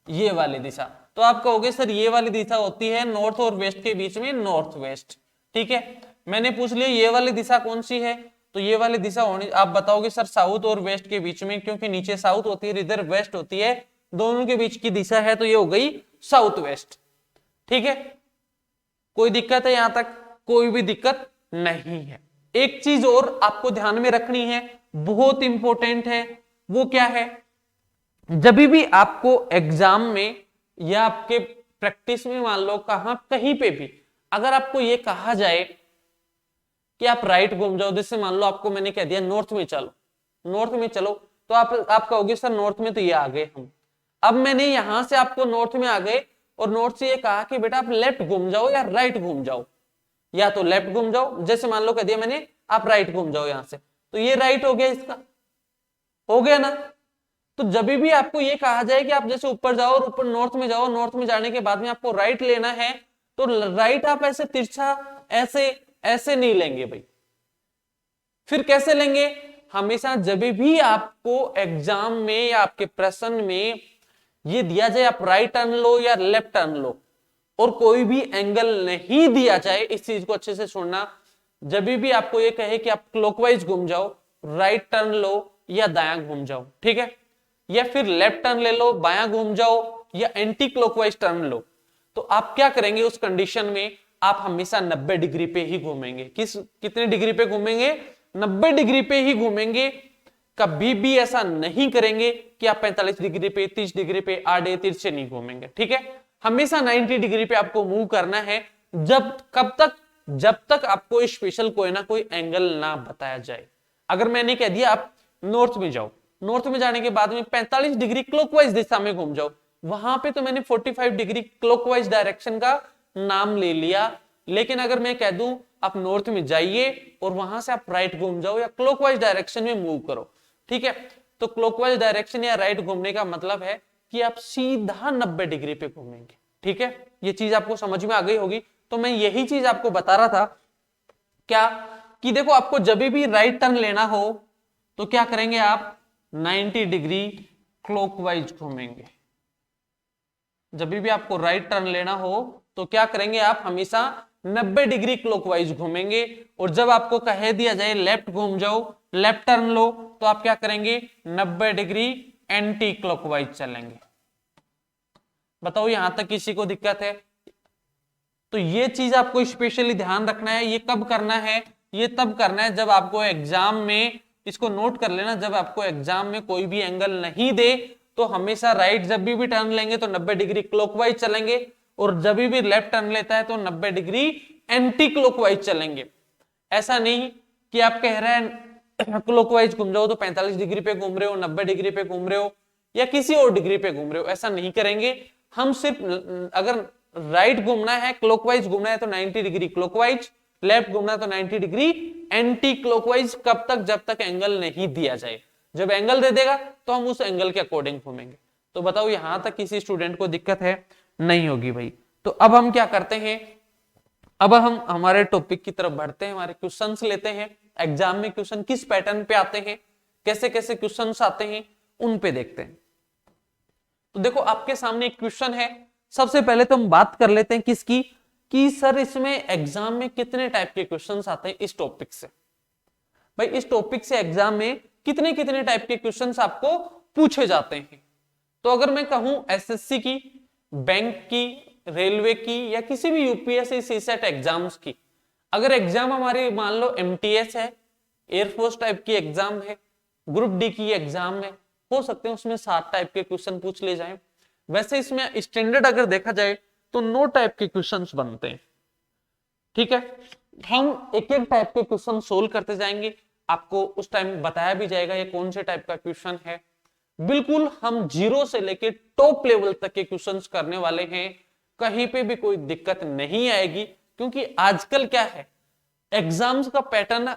ये वाली दिशा, तो आप कहोगे सर ये वाली दिशा होती है नॉर्थ और वेस्ट के बीच में, नॉर्थ वेस्ट, ठीक है। मैंने पूछ लिया ये वाली दिशा कौन सी है, तो ये वाली दिशा होनी, आप बताओगे सर साउथ और वेस्ट के बीच में, क्योंकि नीचे साउथ होती है इधर वेस्ट होती है, दोनों के बीच की दिशा है तो ये हो गई साउथ वेस्ट, ठीक है। कोई दिक्कत है यहां तक? कोई भी दिक्कत नहीं है। एक चीज और आपको ध्यान में रखनी है, बहुत इंपॉर्टेंट है, वो क्या है, जब भी आपको एग्जाम में या आपके प्रैक्टिस में मान लो कहीं पे भी अगर आपको ये कहा जाए कि आप राइट घूम जाओ। जैसे मान लो आपको मैंने कह दिया नॉर्थ में चलो, नॉर्थ में चलो, तो आप कहोगे सर नॉर्थ में तो ये आ गए हम। अब मैंने यहां से आपको नॉर्थ में आ गए और नॉर्थ से ये कहा कि बेटा आप लेफ्ट घूम जाओ या राइट घूम जाओ, या तो लेफ्ट घूम जाओ, जैसे मान लो कह दिया मैंने आप राइट घूम जाओ यहां से, तो ये राइट हो गया, इसका हो गया ना। तो जब भी आपको ये कहा जाए कि आप जैसे ऊपर जाओ और ऊपर नॉर्थ में जाओ, नॉर्थ में जाने के बाद में आपको राइट लेना है, तो राइट आप ऐसे तिरछा ऐसे ऐसे नहीं लेंगे भाई। फिर कैसे लेंगे? हमेशा जब भी आपको एग्जाम में या आपके प्रश्न में ये दिया जाए आप राइट टर्न लो या लेफ्ट टर्न लो, और कोई भी एंगल नहीं दिया जाए, इस चीज को अच्छे से सुनना, जब भी आपको ये कहे कि आप क्लॉकवाइज घूम जाओ, राइट टर्न लो या दायां घूम जाओ, ठीक है, या फिर लेफ्ट टर्न ले लो, बायां घूम जाओ, या एंटी क्लॉकवाइज टर्न लो, तो आप क्या करेंगे उस कंडीशन में? आप हमेशा 90 डिग्री पे ही घूमेंगे। कितने डिग्री पे घूमेंगे? 90 डिग्री पे ही घूमेंगे। कभी भी ऐसा नहीं करेंगे कि आप 45 डिग्री पे, 30 डिग्री पे आड़े तिरछे नहीं घूमेंगे, ठीक है। हमेशा 90 डिग्री पे आपको मूव करना है। कब तक? जब तक आपको स्पेशल कोई ना कोई एंगल ना बताया जाए। अगर मैंने कह दिया आप नॉर्थ में जाओ, नॉर्थ में जाने के बाद में 45 डिग्री क्लॉकवाइज दिशा में घूम जाओ, वहां पे तो मैंने 45 डिग्री क्लॉकवाइज डायरेक्शन का नाम ले लिया। लेकिन अगर मैं कह दूं आप नॉर्थ में जाइए और वहां से आप राइट घूम जाओ या क्लॉकवाइज डायरेक्शन में मूव करो, ठीक है, तो क्लॉकवाइज डायरेक्शन या राइट घूमने का मतलब है कि आप सीधा 90 डिग्री पे घूमेंगे, ठीक है। ये चीज आपको समझ में आ गई होगी। तो मैं यही चीज आपको बता रहा था क्या, कि देखो आपको जब भी राइट टर्न लेना हो तो क्या करेंगे आप 90 डिग्री क्लॉकवाइज घूमेंगे। जब भी आपको राइट टर्न लेना हो तो क्या करेंगे आप हमेशा 90 डिग्री क्लॉकवाइज घूमेंगे। और जब आपको कह दिया जाए लेफ्ट घूम जाओ, लेफ्ट टर्न लो, तो आप क्या करेंगे 90 डिग्री एंटी क्लॉकवाइज चलेंगे। बताओ यहां तक किसी को दिक्कत है? तो ये चीज आपको स्पेशली ध्यान रखना है। ये कब करना है? ये तब करना है जब आपको एग्जाम में, इसको नोट कर लेना, जब आपको एग्जाम में कोई भी एंगल नहीं दे तो हमेशा राइट जब भी टर्न लेंगे तो 90 डिग्री क्लॉकवाइज चलेंगे, और जब भी लेफ्ट टर्न लेता है तो 90 डिग्री एंटी क्लॉकवाइज चलेंगे। ऐसा नहीं कि आप कह रहे हैं क्लॉकवाइज घूम जाओ तो 45 डिग्री पे घूम रहे हो, 90 डिग्री पे घूम रहे हो या किसी और डिग्री पे घूम रहे हो, ऐसा नहीं करेंगे हम। सिर्फ अगर राइट घूमना है, क्लॉकवाइज घूमना है तो 90 डिग्री क्लॉकवाइज, लेफ्ट घूमना है तो 90 डिग्री एंटी क्लॉकवाइज। कब तक? जब तक एंगल नहीं दिया जाए। जब एंगल दे देगा तो हम उस एंगल के अकॉर्डिंग घूमेंगे। तो बताओ यहां तक किसी स्टूडेंट को दिक्कत है? नहीं होगी भाई। तो अब हम क्या करते हैं, अब हम हमारे टॉपिक की तरफ बढ़ते हैं, हमारे क्वेश्चंस लेते हैं। एग्जाम में क्वेश्चन किस पैटर्न पे आते हैं, कैसे कैसे क्वेश्चंस आते हैं, उन पे देखते हैं। तो देखो आपके सामने एक क्वेश्चन है। सबसे पहले तो हम बात कर लेते हैं किसकी, कि सर इसमें एग्जाम में कितने टाइप के क्वेश्चंस आते हैं इस टॉपिक से। भाई इस टॉपिक से एग्जाम में कितने कितने टाइप के क्वेश्चंस आपको पूछे जाते हैं। तो अगर मैं कहूं एसएससी की, बैंक की, रेलवे की, या किसी भी यूपीएससी सीसेट एग्जाम्स की, अगर एग्जाम हमारी मान लो एमटीएस है, एयरफोर्स टाइप की एग्जाम है, ग्रुप डी की एग्जाम है, हो सकते हैं उसमें 7 टाइप के क्वेश्चन पूछ ले जाएं। वैसे इसमें स्टैंडर्ड अगर देखा जाए तो 9 टाइप के क्वेश्चंस बनते हैं, ठीक है। हम एक एक टाइप के क्वेश्चन सोल्व करते जाएंगे, आपको उस टाइम बताया भी जाएगा ये कौन से टाइप का क्वेश्चन है। बिल्कुल हम जीरो से लेके टॉप लेवल तक के क्वेश्चंस करने वाले हैं, कहीं पे भी कोई दिक्कत नहीं आएगी। क्योंकि आजकल क्या है, एग्जाम्स का पैटर्न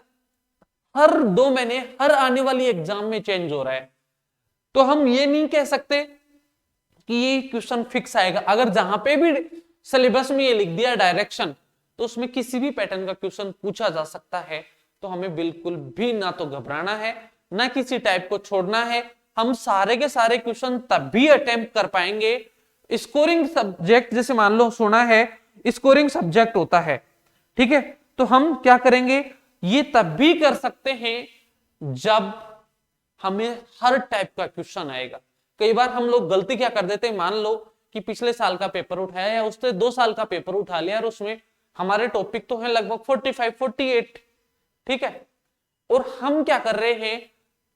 हर 2 महीने हर आने वाली एग्जाम में चेंज हो रहा है। तो हम ये नहीं कह सकते कि ये क्वेश्चन फिक्स आएगा। अगर जहां पे भी सिलेबस में ये लिख दिया डायरेक्शन, तो उसमें किसी भी पैटर्न का क्वेश्चन पूछा जा सकता है। तो हमें बिल्कुल भी ना तो घबराना है, ना किसी टाइप को छोड़ना है। हम सारे के सारे क्वेश्चन तब भी अटेम्प्ट कर पाएंगे। स्कोरिंग सब्जेक्ट जैसे मान लो सुना है स्कोरिंग सब्जेक्ट होता है, ठीक है, तो हम क्या करेंगे, ये तब भी कर सकते हैं जब हमें हर टाइप का क्वेश्चन आएगा। कई बार हम लोग गलती क्या कर देते हैं, मान लो कि पिछले साल का पेपर उठाया या उससे 2 साल का पेपर उठा लिया और उसमें हमारे टॉपिक तो है लगभग 45 48, ठीक है, और हम क्या कर रहे हैं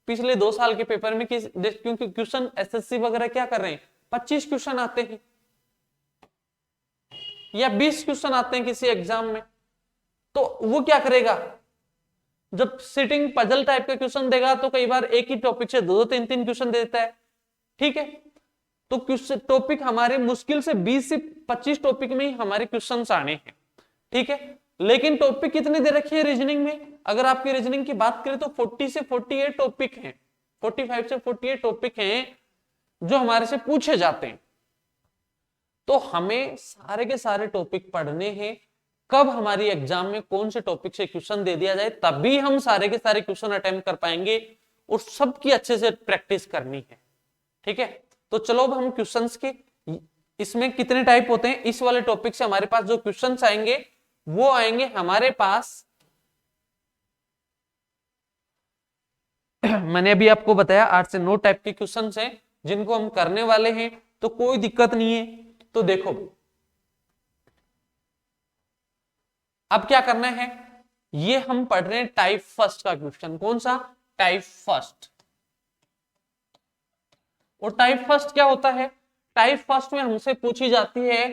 पिछले 2 साल के पेपर में क्योंकि क्वेश्चन एसएससी वगैरह क्या कर रहे हैं 25 क्वेश्चन आते हैं या 20 क्वेश्चन आते हैं किसी एग्जाम में, तो वो क्या करेगा जब सिटिंग पजल टाइप का क्वेश्चन देगा तो कई बार एक ही टॉपिक से दो तीन तीन क्वेश्चन देता है, ठीक है। तो टॉपिक हमारे मुश्किल से 20 से 25 टॉपिक में ही हमारे क्वेश्चन आने हैं, ठीक है। लेकिन टॉपिक कितने दे रखे हैं रीजनिंग में, अगर आपकी रीजनिंग की बात करें तो 40 से 48 टॉपिक हैं, 45 से 48 टॉपिक हैं जो हमारे से पूछे जाते हैं। तो हमें सारे के सारे टॉपिक पढ़ने हैं, कब हमारी एग्जाम में कौन से टॉपिक से क्वेश्चन दे दिया जाए तभी हम सारे के सारे क्वेश्चन अटेम्प्ट कर पाएंगे, और सबकी अच्छे से प्रैक्टिस करनी है, ठीक है। तो चलो अब हम क्वेश्चंस के, इसमें कितने टाइप होते हैं, इस वाले टॉपिक से हमारे पास जो क्वेश्चंस आएंगे वो आएंगे हमारे पास मैंने अभी आपको बताया 8 से 9 टाइप के क्वेश्चंस हैं जिनको हम करने वाले हैं, तो कोई दिक्कत नहीं है। तो देखो अब क्या करना है, ये हम पढ़ रहे हैं टाइप फर्स्ट का क्वेश्चन, कौन सा, टाइप फर्स्ट। और टाइप फर्स्ट क्या होता है, टाइप फर्स्ट में हमसे पूछी जाती है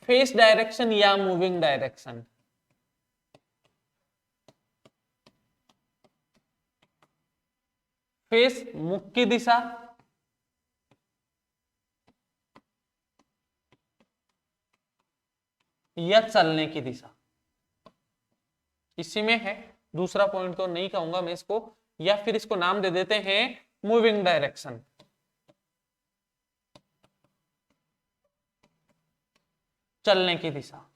फेस डायरेक्शन या मूविंग डायरेक्शन। फेस मुख की दिशा, या चलने की दिशा, इसी में है। दूसरा पॉइंट तो नहीं कहूंगा मैं इसको, या फिर इसको नाम दे देते हैं मूविंग डायरेक्शन, चलने की दिशा।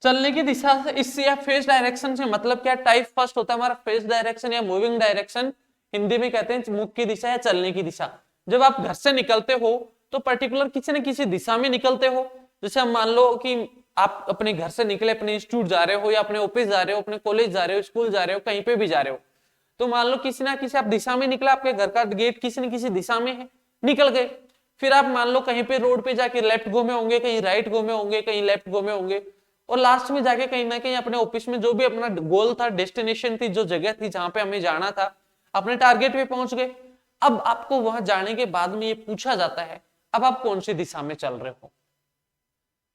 चलने की दिशा से, इससे या फेस डायरेक्शन से मतलब क्या, टाइप फर्स्ट होता है हमारा फेस डायरेक्शन या मूविंग डायरेक्शन, हिंदी में कहते हैं मुख की दिशा या चलने की दिशा। जब आप घर से निकलते हो तो पर्टिकुलर किसी न किसी दिशा में निकलते हो, जैसे हम मान लो कि आप अपने घर से निकले, अपने इंस्टीट्यूट जा रहे हो या अपने ऑफिस जा रहे हो, अपने कॉलेज जा रहे हो, स्कूल जा रहे हो, कहीं पे भी जा रहे हो, तो मान लो किसी ना किसी आप दिशा में निकला, आपके घर का गेट किसी न किसी दिशा में है, निकल गए। फिर आप मान लो कहीं पे रोड पे जाके लेफ्ट घूमे होंगे, कहीं राइट घूमे होंगे, कहीं लेफ्ट घूमे होंगे, और लास्ट में जाके कहीं ना कहीं अपने ऑफिस में जो भी अपना गोल था, डेस्टिनेशन थी, जो जगह थी जहां पे हमें जाना था, अपने टारगेट पे पहुंच गए। अब आपको वहां जाने के बाद में ये पूछा जाता है अब आप कौन सी दिशा में चल रहे हो।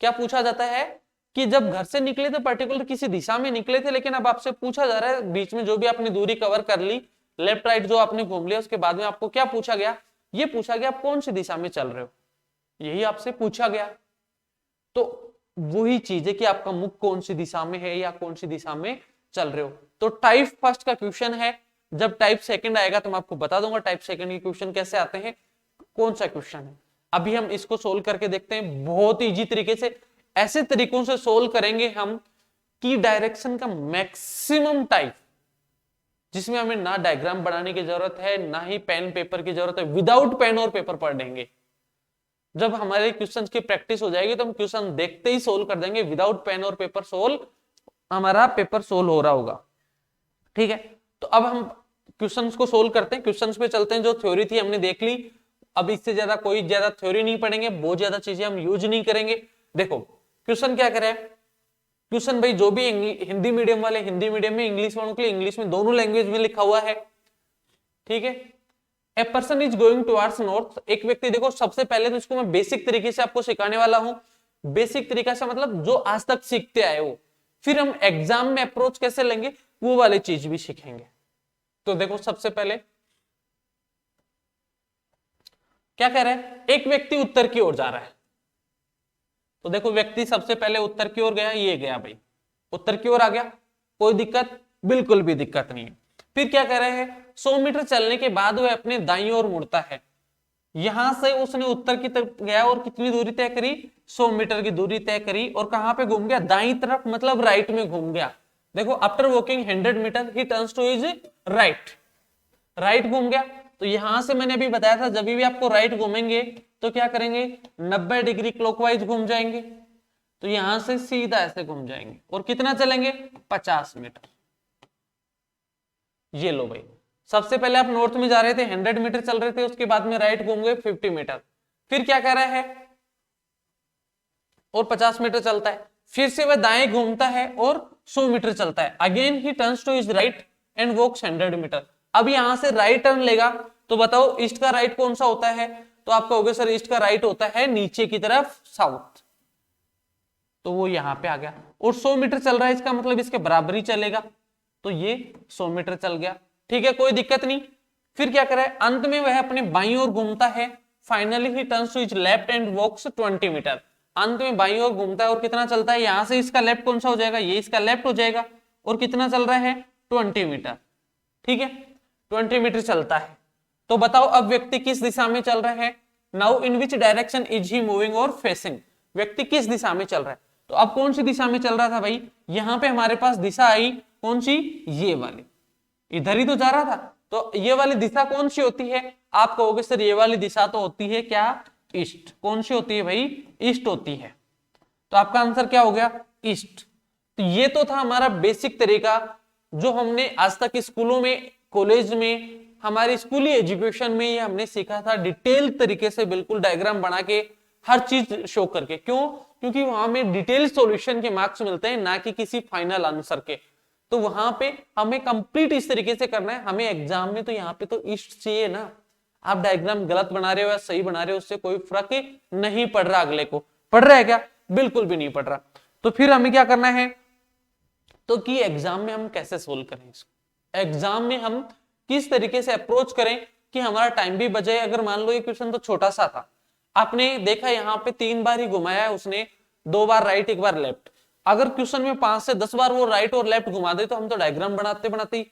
क्या पूछा जाता है कि जब घर से निकले थे पर्टिकुलर किसी दिशा में निकले थे, लेकिन अब आपसे पूछा जा रहा है बीच में जो भी आपने दूरी कवर कर ली, लेफ्ट राइट जो आपने घूम लिया, उसके बाद में आपको क्या पूछा गया, ये पूछा गया आप कौन सी दिशा में चल रहे हो, यही आपसे पूछा गया। तो वही चीज है कि आपका मुख कौन सी दिशा में है या कौन सी दिशा में चल रहे हो। तो टाइप फर्स्ट का क्वेश्चन है, जब टाइप सेकंड आएगा तो मैं आपको बता दूंगा टाइप सेकंड के क्वेश्चन कैसे आते हैं, कौन सा क्वेश्चन है। अभी हम इसको सोल्व करके देखते हैं, बहुत इजी तरीके से, ऐसे तरीकों से सोल्व करेंगे हम कि डायरेक्शन का मैक्सिमम टाइप, जिसमें हमें ना डायग्राम बनाने की जरूरत है, ना ही पेन पेपर की जरूरत है, विदाउट पेन और पेपर पढ़ लेंगे। जब हमारे क्वेश्चंस की प्रैक्टिस हो जाएगी तो हम क्वेश्चन देखते ही सोल्व कर देंगे, विदाउट पेन और पेपर सोल्व, हमारा पेपर सोल्व हो रहा होगा, ठीक है। तो अब हम क्वेश्चंस को सोल्व करते हैं, क्वेश्चंस पे चलते हैं। जो थ्योरी थी हमने देख ली, अब इससे ज्यादा कोई ज्यादा थ्योरी नहीं पढ़ेंगे, बहुत ज्यादा चीजें हम यूज नहीं करेंगे। देखो क्वेश्चन क्या करे, क्वेश्चन भाई जो भी हिंदी मीडियम वाले हिंदी मीडियम में, इंग्लिश वालों के लिए इंग्लिश में, दोनों लैंग्वेज में लिखा हुआ है, ठीक है। A person is going towards north, एक व्यक्ति, देखो सबसे पहले तो इसको मैं बेसिक तरीके से आपको सिखाने वाला हूं। बेसिक तरीका से मतलब जो आज तक सीखते आए हो, फिर हम एग्जाम में अप्रोच कैसे लेंगे वो वाली चीज भी सीखेंगे। तो देखो सबसे पहले क्या कह रहा है, एक व्यक्ति उत्तर की ओर जा रहा है, तो देखो व्यक्ति सबसे पहले उत्तर की ओर गया, ये गया भाई, उत्तर की ओर आ गया, कोई दिक्कत, बिल्कुल भी दिक्कत नहीं है। फिर क्या कह रहे हैं, 100 मीटर चलने के बाद वह अपने दाईं ओर मुड़ता है, यहां से उसने उत्तर की तरफ गया और कितनी दूरी तय करी, 100 मीटर की दूरी तय करी, और कहां पे घूम गया, दाईं तरफ, मतलब राइट में घूम गया। देखो after walking 100 meter he turns to his right, right घूम गया। तो यहां से मैंने अभी बताया था जब भी आपको राइट घूमेंगे तो क्या करेंगे, 90 डिग्री क्लॉकवाइज घूम जाएंगे, तो यहां से सीधा ऐसे घूम जाएंगे, और कितना चलेंगे, 50 मीटर। ये लो भाई, सबसे पहले आप नॉर्थ में जा रहे थे, 100 मीटर चल रहे थे, उसके बाद में राइट घूम गए 50 मीटर, फिर क्या कह रहा है, और 50 मीटर चलता है, फिर से वह दाएं घूमता है और 100 मीटर चलता है, again he turns to his right and walks 100 meter. अब यहां से राइट टर्न लेगा, तो बताओ ईस्ट का राइट कौन सा होता है, तो आप कहोगे सर ईस्ट का राइट होता है नीचे की तरफ साउथ, तो वो यहां पे आ गया। और 100 मीटर चल रहा है, इसका मतलब इसके बराबर ही चलेगा, तो ये 100 मीटर चल गया। ठीक है, कोई दिक्कत नहीं। फिर क्या करे, अंत में वह अपने बाईं ओर घूमता है। Finally he turns to his left and walks 20 meter. अंत में बाईं ओर घूमता है और कितना चलता है, यहां से इसका लेफ्ट कौन सा हो जाएगा, ये इसका लेफ्ट हो जाएगा, और कितना चल रहा है 20 मीटर। ठीक है, 20 मीटर चलता है। तो बताओ अब व्यक्ति किस दिशा में चल रहा है। Now in which direction is he moving और फेसिंग, व्यक्ति किस दिशा में चल रहा है। तो अब कौन सी दिशा में चल रहा था भाई, यहां पे हमारे पास दिशा आई कौन सी, ये वाली, इधर ही तो जा रहा था। तो ये वाली दिशा कौन सी होती है, आप कहोगे सर ये वाली दिशा तो होती है क्या, ईस्ट। कौन सी होती है भाई, ईस्ट होती है। तो आपका आंसर क्या हो गया, ईस्ट। तो ये तो था हमारा बेसिक तरीका जो हमने आज तक स्कूलों में, कॉलेज में, हमारी स्कूली एजुकेशन में ये हमने सीखा था डिटेल तरीके से, बिल्कुल डायग्राम बना के हर चीज शो करके। क्यों, क्योंकि वहां में डिटेल सॉल्यूशन के मार्क्स मिलते हैं, ना कि किसी फाइनल आंसर के। तो वहां पे हमें कंप्लीट इस तरीके से करना है। हमें एग्जाम में तो यहाँ पे तो ईस्ट चाहिए ना, आप डायग्राम गलत बना रहे हो या सही बना रहे हो उससे कोई फर्क नहीं पड़ रहा। अगले को पड़ रहा है क्या, बिल्कुल भी नहीं पड़ रहा। तो फिर हमें क्या करना है, तो कि एग्जाम में हम कैसे सोल्व करें इसको, एग्जाम में हम किस तरीके से अप्रोच करें कि हमारा टाइम भी बचे। अगर मान लो ये क्वेश्चन तो छोटा सा था, आपने देखा यहाँ पे 3 बार ही घुमाया है उसने, 2 बार राइट 1 बार लेफ्ट। अगर क्वेश्चन में 5 से 10 बार वो राइट और लेफ्ट घुमा दे तो हम तो डायग्राम बनाते बनाते ही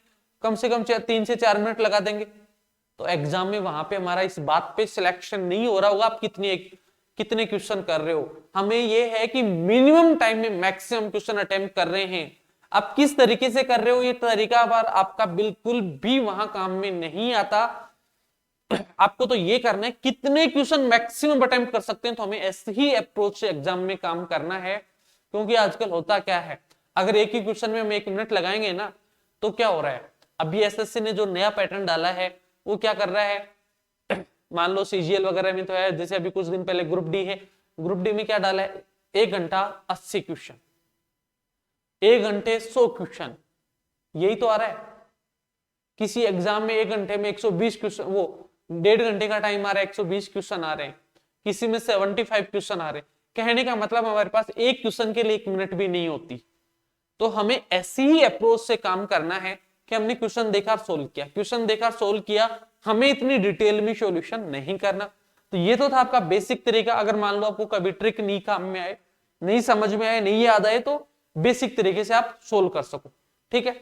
कम से कम 3 से 4 मिनट लगा देंगे। तो एग्जाम में वहां पे हमारा इस बात पे सिलेक्शन नहीं हो रहा होगा आप कितने क्वेश्चन कर रहे हो। हमें ये है कि मिनिमम टाइम में मैक्सिमम क्वेश्चन अटेम्प्ट कर रहे हैं। आप किस तरीके से कर रहे हो ये तरीका बार आपका बिल्कुल भी वहां काम में नहीं आता। आपको तो ये करना है कितने क्वेश्चन मैक्सिमम अटेम्प्ट कर सकते हैं, तो हमें ऐसे ही अप्रोच से एग्जाम में काम करना है। क्योंकि आजकल होता क्या है, अगर एक ही क्वेश्चन में हम 1 मिनट लगाएंगे ना, तो क्या हो रहा है, अभी एसएससी ने जो नया पैटर्न डाला है वो क्या कर रहा है, मान लो सीजीएल वगैरह में तो है, जैसे अभी कुछ दिन पहले ग्रुप डी है, ग्रुप डी में क्या डाला है, 1 घंटा 80 क्वेश्चन, 1 घंटे 100 क्वेश्चन, यही तो आ रहा है। किसी एग्जाम में 1 घंटे में 120 क्वेश्चन, वो 1.5 घंटे का टाइम आ रहा है, 120 क्वेश्चन आ रहे हैं, किसी में 75 क्वेश्चन आ रहे हैं। कहने का मतलब हमारे पास एक क्वेश्चन के लिए 1 मिनट भी नहीं होती। तो हमें ऐसी ही अप्रोच से काम करना है कि हमने क्वेश्चन देखा सोल्व किया, क्वेश्चन देखा सोल्व किया, हमें इतनी डिटेल में सॉल्यूशन नहीं करना। तो ये तो था आपका बेसिक तरीका। अगर मान लो आपको कभी ट्रिक नहीं काम में आए, नहीं समझ में आए, नहीं याद आए, तो बेसिक तरीके से आप सोल्व कर सको। ठीक है,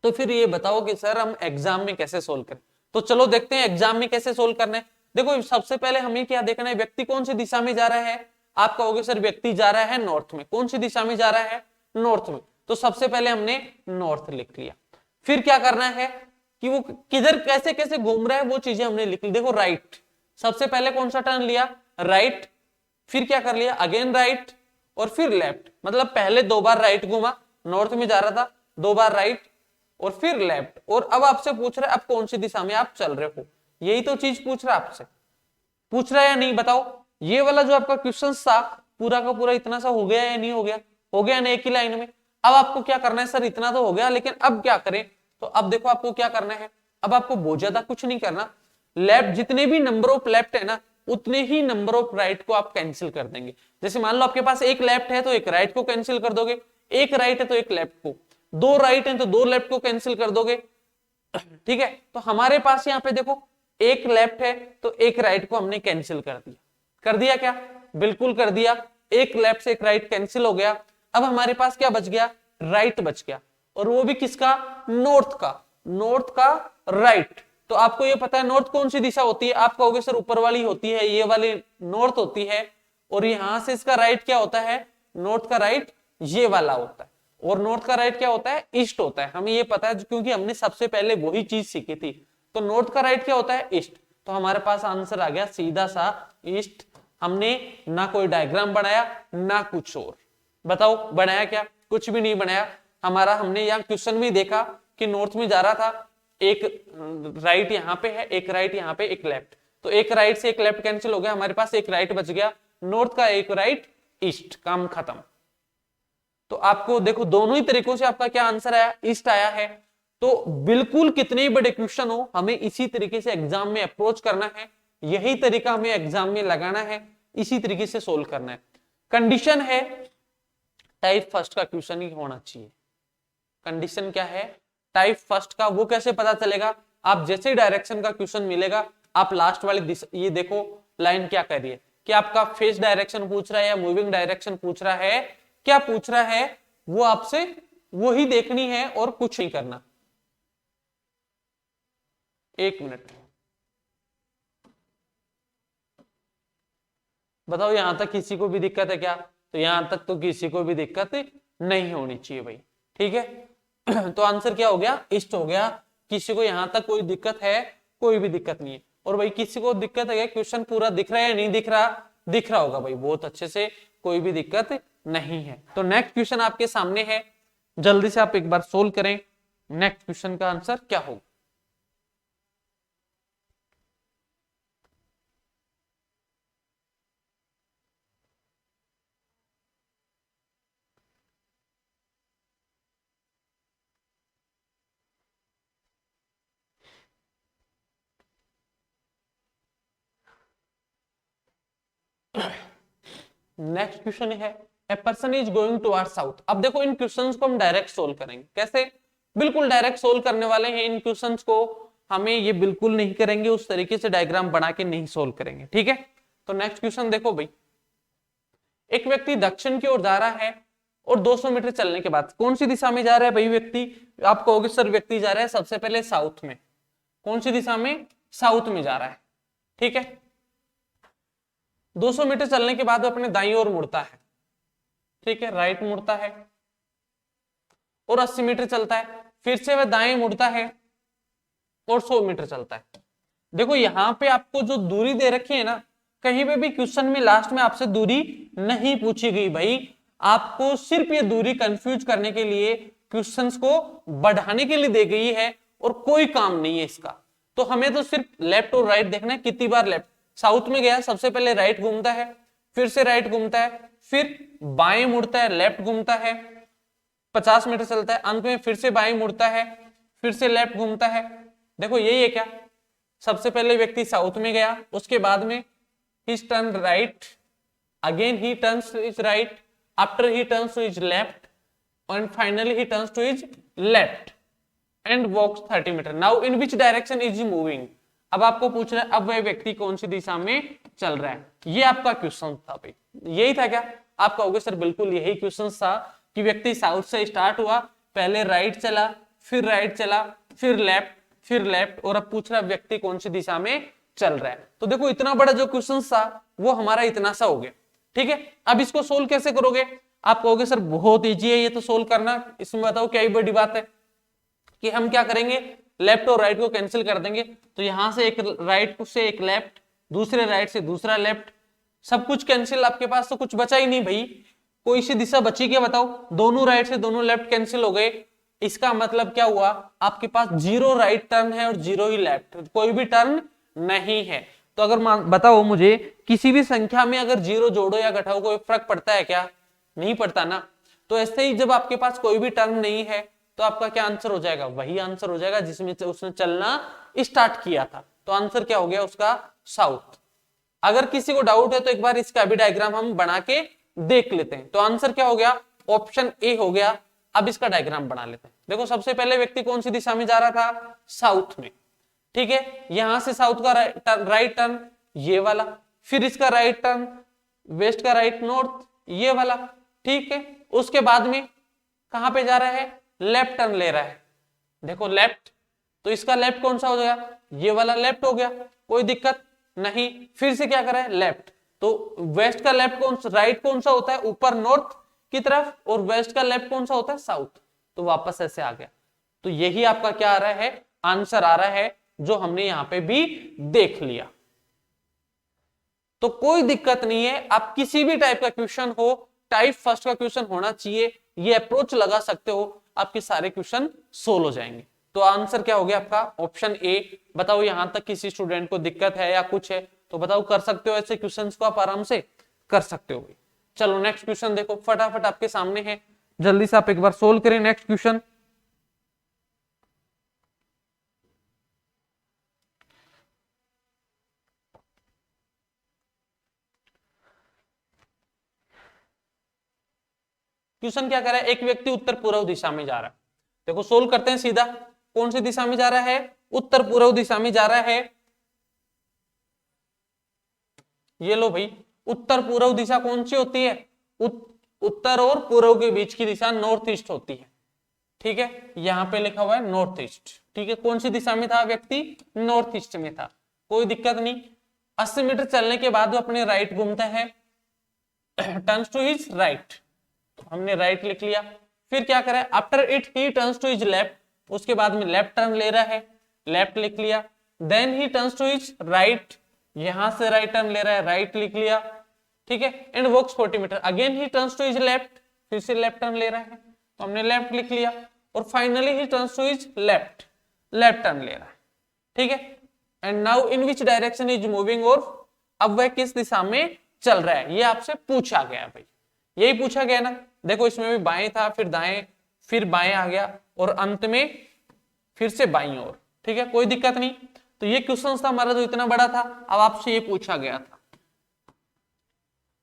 तो फिर ये बताओ कि सर हम एग्जाम में कैसे सोल्व करें। तो चलो देखते हैं एग्जाम में कैसे सोल्व करना है। देखो सबसे पहले हमें क्या देखना है, व्यक्ति कौन सी दिशा में जा रहा है। आप कहोगे सर व्यक्ति जा रहा है नॉर्थ में, कौन सी दिशा में जा रहा है, नॉर्थ में। तो सबसे पहले हमने नॉर्थ लिख लिया। फिर क्या करना है कि वो किधर कैसे कैसे घूम रहा है वो चीजें हमने लिख ली। देखो राइट, सबसे पहले कौन सा टर्न लिया, राइट, फिर क्या कर लिया, अगेन राइट, और फिर लेफ्ट। मतलब पहले 2 बार राइट घूमा, नॉर्थ में जा रहा था, 2 बार राइट और फिर लेफ्ट। और अब आपसे पूछ रहा है अब कौन सी दिशा में आप चल रहे हो, यही तो चीज पूछ रहा है आपसे, पूछ रहा है या नहीं बताओ। ये वाला जो आपका क्वेश्चन था पूरा का पूरा इतना सा हो गया या नहीं हो गया, हो गया ना एक ही लाइन में। अब आपको क्या करना है, सर इतना तो हो गया लेकिन अब क्या करें। तो अब देखो आपको क्या करना है, अब आपको बहुत ज्यादा कुछ नहीं करना। लेफ्ट जितने भी नंबर ऑफ लेफ्ट है ना, उतने ही नंबर ऑफ राइट को आप कैंसिल कर देंगे। जैसे मान लो आपके पास 1 लेफ्ट है तो 1 राइट को कैंसिल कर दोगे, 1 राइट है तो 1 लेफ्ट को, 2 राइट है तो 2 लेफ्ट को कैंसिल कर दोगे। ठीक है, तो हमारे पास यहाँ पे देखो 1 लेफ्ट है तो 1 राइट को हमने कैंसिल कर दिया। कर दिया क्या, बिल्कुल कर दिया। 1 लेफ्ट से 1 राइट कैंसिल हो गया। अब हमारे पास क्या बच गया, राइट बच गया, और वो भी किसका, नॉर्थ का, नॉर्थ का राइट। तो आपको ये पता है नॉर्थ कौन सी दिशा होती है, आप कहोगे सर ऊपर वाली होती है, ये वाली नॉर्थ होती है, और यहां से इसका राइट क्या होता है, नॉर्थ का राइट ये वाला होता है, और नॉर्थ का राइट क्या होता है, ईस्ट होता है। हमें ये पता है क्योंकि हमने सबसे पहले वही चीज सीखी थी। तो नॉर्थ का राइट क्या होता है, ईस्ट। तो हमारे पास आंसर आ गया सीधा सा ईस्ट। हमने ना कोई डायग्राम बनाया ना कुछ और। बताओ बनाया क्या, कुछ भी नहीं बनाया हमारा। हमने यहाँ क्वेश्चन में देखा कि नॉर्थ में जा रहा था, 1 राइट यहाँ पे है, 1 राइट यहाँ पे, 1 लेफ्ट, तो 1 राइट से 1 लेफ्ट कैंसिल हो गया, हमारे पास 1 राइट बच गया, नॉर्थ का 1 राइट, ईस्ट, काम खत्म। तो आपको देखो दोनों ही तरीकों से आपका क्या आंसर आया, ईस्ट आया है। तो बिल्कुल कितने बड़े क्वेश्चन हो हमें इसी तरीके से एग्जाम में अप्रोच करना है। यही तरीका हमें एग्जाम में लगाना है, इसी तरीके से सोल्व करना है। कंडीशन है टाइप फर्स्ट का क्वेश्चन ही होना चाहिए। कंडीशन क्या है? टाइप फर्स्ट का। वो कैसे पता चलेगा? आप जैसे ही डायरेक्शन का क्वेश्चन मिलेगा, आप लास्ट वाली दिशा, ये देखो लाइन क्या कर रही है, कि आपका फेस डायरेक्शन पूछ रहा है या मूविंग डायरेक्शन पूछ रहा है, क्या पूछ रहा है, वो आपसे वो ही देखनी है और कुछ नहीं करना। एक मिनट, बताओ यहां तक किसी को भी दिक्कत है क्या? तो यहां तक तो किसी को भी दिक्कत नहीं होनी चाहिए भाई, ठीक है। तो आंसर क्या हो गया? ईस्ट हो गया। किसी को यहां तक कोई दिक्कत है? कोई भी दिक्कत नहीं है। और भाई किसी को दिक्कत है, क्वेश्चन पूरा दिख रहा है या नहीं दिख रहा? दिख रहा होगा भाई बहुत अच्छे से, कोई भी दिक्कत नहीं है। तो नेक्स्ट क्वेश्चन आपके सामने है, जल्दी से आप एक बार सोल्व करें। नेक्स्ट क्वेश्चन का आंसर क्या होगा? नेक्स्ट क्वेश्चन है a person is going toward south. अब देखो इन क्वेश्चंस को हम डायरेक्ट सोल्व करेंगे। कैसे? बिल्कुल डायरेक्ट सोल्व करने वाले हैं इन क्वेश्चंस को। हमें ये बिल्कुल नहीं करेंगे, उस तरीके से डायग्राम बना के नहीं सोल्व करेंगे, ठीक है। तो नेक्स्ट क्वेश्चन देखो भाई, एक व्यक्ति दक्षिण की ओर जा रहा है और 200 मीटर चलने के बाद कौन सी दिशा में जा रहा है भाई व्यक्ति? आप कहोगे सर व्यक्ति जा रहा है सबसे पहले साउथ में। कौन सी दिशा में? साउथ में जा रहा है, ठीक है। 200 मीटर चलने के बाद वो अपने दाईं ओर मुड़ता है, ठीक है, राइट मुड़ता है और 80 मीटर चलता है। फिर से वह दाएं मुड़ता है और 100 मीटर चलता है। देखो यहां पे आपको जो दूरी दे रखी है ना, कहीं पे भी क्वेश्चन में लास्ट में आपसे दूरी नहीं पूछी गई भाई। आपको सिर्फ ये दूरी कंफ्यूज करने के लिए, क्वेश्चंस को बढ़ाने के लिए दे गई है और कोई काम नहीं है इसका। तो हमें तो सिर्फ लेफ्ट और राइट देखना है, कितनी बार लेफ्ट। साउथ में गया, सबसे पहले राइट घूमता है, फिर से राइट घूमता है, फिर बाएं मुड़ता है, लेफ्ट घूमता है, 50 मीटर चलता है, अंत में फिर से बाएं मुड़ता है, फिर से लेफ्ट घूमता है। देखो यही है क्या? सबसे पहले व्यक्ति साउथ में गया, उसके बाद में he turned right, again he turns to his right, after he turns to his left, and finally he turns to his left and walks 30 meter. Now in which direction is he moving? अब आपको पूछ रहा है अब वह व्यक्ति कौन सी दिशा में चल रहा है। ये आपका क्वेश्चन था भाई, यही था क्या? आप कहोगे सर बिल्कुल यही क्वेश्चन था कि व्यक्ति साउथ से स्टार्ट हुआ, पहले राइट चला, फिर राइट चला, फिर लेफ्ट, और अब पूछ रहा व्यक्ति कौन सी दिशा में चल रहा है। तो देखो इतना बड़ा जो क्वेश्चन था वो हमारा इतना सा हो गया, ठीक है। अब इसको सोल्व कैसे करोगे? आप कहोगे सर बहुत इजी है ये तो सोल्व करना, इसमें बताओ क्या ही बड़ी बात है कि हम क्या करेंगे, लेफ्ट और राइट को कैंसिल कर देंगे। तो यहां से एक राइट से एक लेफ्ट, दूसरे राइट से दूसरा लेफ्ट, सब कुछ कैंसिल। आपके पास तो कुछ बचा ही नहीं भाई, कोई सी दिशा बची क्या बताओ? दोनों राइट से दोनों लेफ्ट कैंसिल हो गए। इसका मतलब क्या हुआ? आपके पास 0 राइट टर्न है और 0 ही लेफ्ट, कोई भी टर्न नहीं है। तो अगर बताओ मुझे, किसी भी संख्या में अगर 0 जोड़ो या घटाओ कोई फर्क पड़ता है क्या? नहीं पड़ता ना। तो ऐसे ही जब आपके पास कोई भी टर्न नहीं है तो आपका क्या आंसर हो जाएगा? वही आंसर हो जाएगा जिसमें उसने चलना स्टार्ट किया था। तो आंसर क्या हो गया उसका? साउथ। अगर किसी को डाउट है तो एक बार इसका भी डायग्राम हम बना के देख लेते हैं। तो आंसर क्या हो गया? ऑप्शन ए हो गया। अब इसका डायग्राम बना लेते हैं। देखो सबसे पहले व्यक्ति कौन सी दिशा में जा रहा था? साउथ में, ठीक है। यहां से साउथ का राइट टर्न ये वाला, फिर इसका राइट टर्न वेस्ट का राइट नॉर्थ ये वाला, ठीक है। उसके बाद में कहां पे जा रहा है? लेफ्ट टर्न ले रहा है। देखो लेफ्ट, तो इसका लेफ्ट कौन सा हो गया? ये वाला लेफ्ट हो गया, कोई दिक्कत नहीं। फिर से क्या कर रहा है? लेफ्ट। तो वेस्ट का लेफ्ट कौन सा, राइट कौन सा होता है? ऊपर नॉर्थ की तरफ, और वेस्ट का लेफ्ट कौन सा होता है? साउथ। तो वापस ऐसे आ गया। तो यही आपका क्या आ रहा है? आंसर आ रहा है, जो हमने यहां पे भी देख लिया। तो कोई दिक्कत नहीं है, आप किसी भी टाइप का क्वेश्चन हो, टाइप फर्स्ट का क्वेश्चन होना चाहिए, ये अप्रोच लगा सकते हो, आपके सारे क्वेश्चन सोल्व हो जाएंगे। तो आंसर क्या हो गया आपका? Option A. बताओ यहां तक किसी स्टूडेंट को दिक्कत है या कुछ है तो बताओ, कर सकते हो ऐसे क्वेश्चंस को, आप आराम से कर सकते हो। चलो नेक्स्ट क्वेश्चन देखो, फटाफट आपके सामने है, जल्दी से आप एक बार सोल्व करें नेक्स्ट क्वेश्चन। क्वेश्चन क्या कर रहा है, एक व्यक्ति उत्तर पूर्व दिशा में जा रहा है। देखो सोल्व करते हैं सीधा। कौन सी दिशा में जा रहा है, उत्तर पूर्व दिशा में जा रहा है। ये लो भाई, उत्तर पूर्व दिशा कौन सी होती है, उत्तर और पूर्व के बीच की दिशा नॉर्थ ईस्ट होती है। ठीक है, यहां पे लिखा हुआ है नॉर्थ ईस्ट। ठीक है, कौन सी दिशा में था व्यक्ति, नॉर्थ ईस्ट में था, कोई दिक्कत नहीं। 80 मीटर चलने के बाद वो अपने राइट घूमता है, टर्न्स टू हिज राइट, हमने राइट लिख लिया। फिर क्या करे, after it he turns to his left, उसके बाद में लेफ्ट टर्न ले रहा है, लेफ्ट लिख लिया। Then he turns to his right, यहां से राइट टर्न ले रहा है, राइट लिख लिया। ठीक है, and walks 40 meter, again he turns to his left, फिर से लेफ्ट टर्न ले रहा है, तो हमने लेफ्ट लिख लिया। और finally he turns to his left, left turn ले रहा है। ठीक है, and now in which direction is moving, और अब वह किस दिशा में चल रहा है, ये आपसे पूछा गया भाई, यही पूछा गया ना। देखो इसमें भी बाएं था, फिर दाएं, फिर बाएं आ गया, और अंत में फिर से बाईं ओर। ठीक है, कोई दिक्कत नहीं। तो ये क्वेश्चन था हमारा जो इतना बड़ा था, अब आपसे ये पूछा गया था,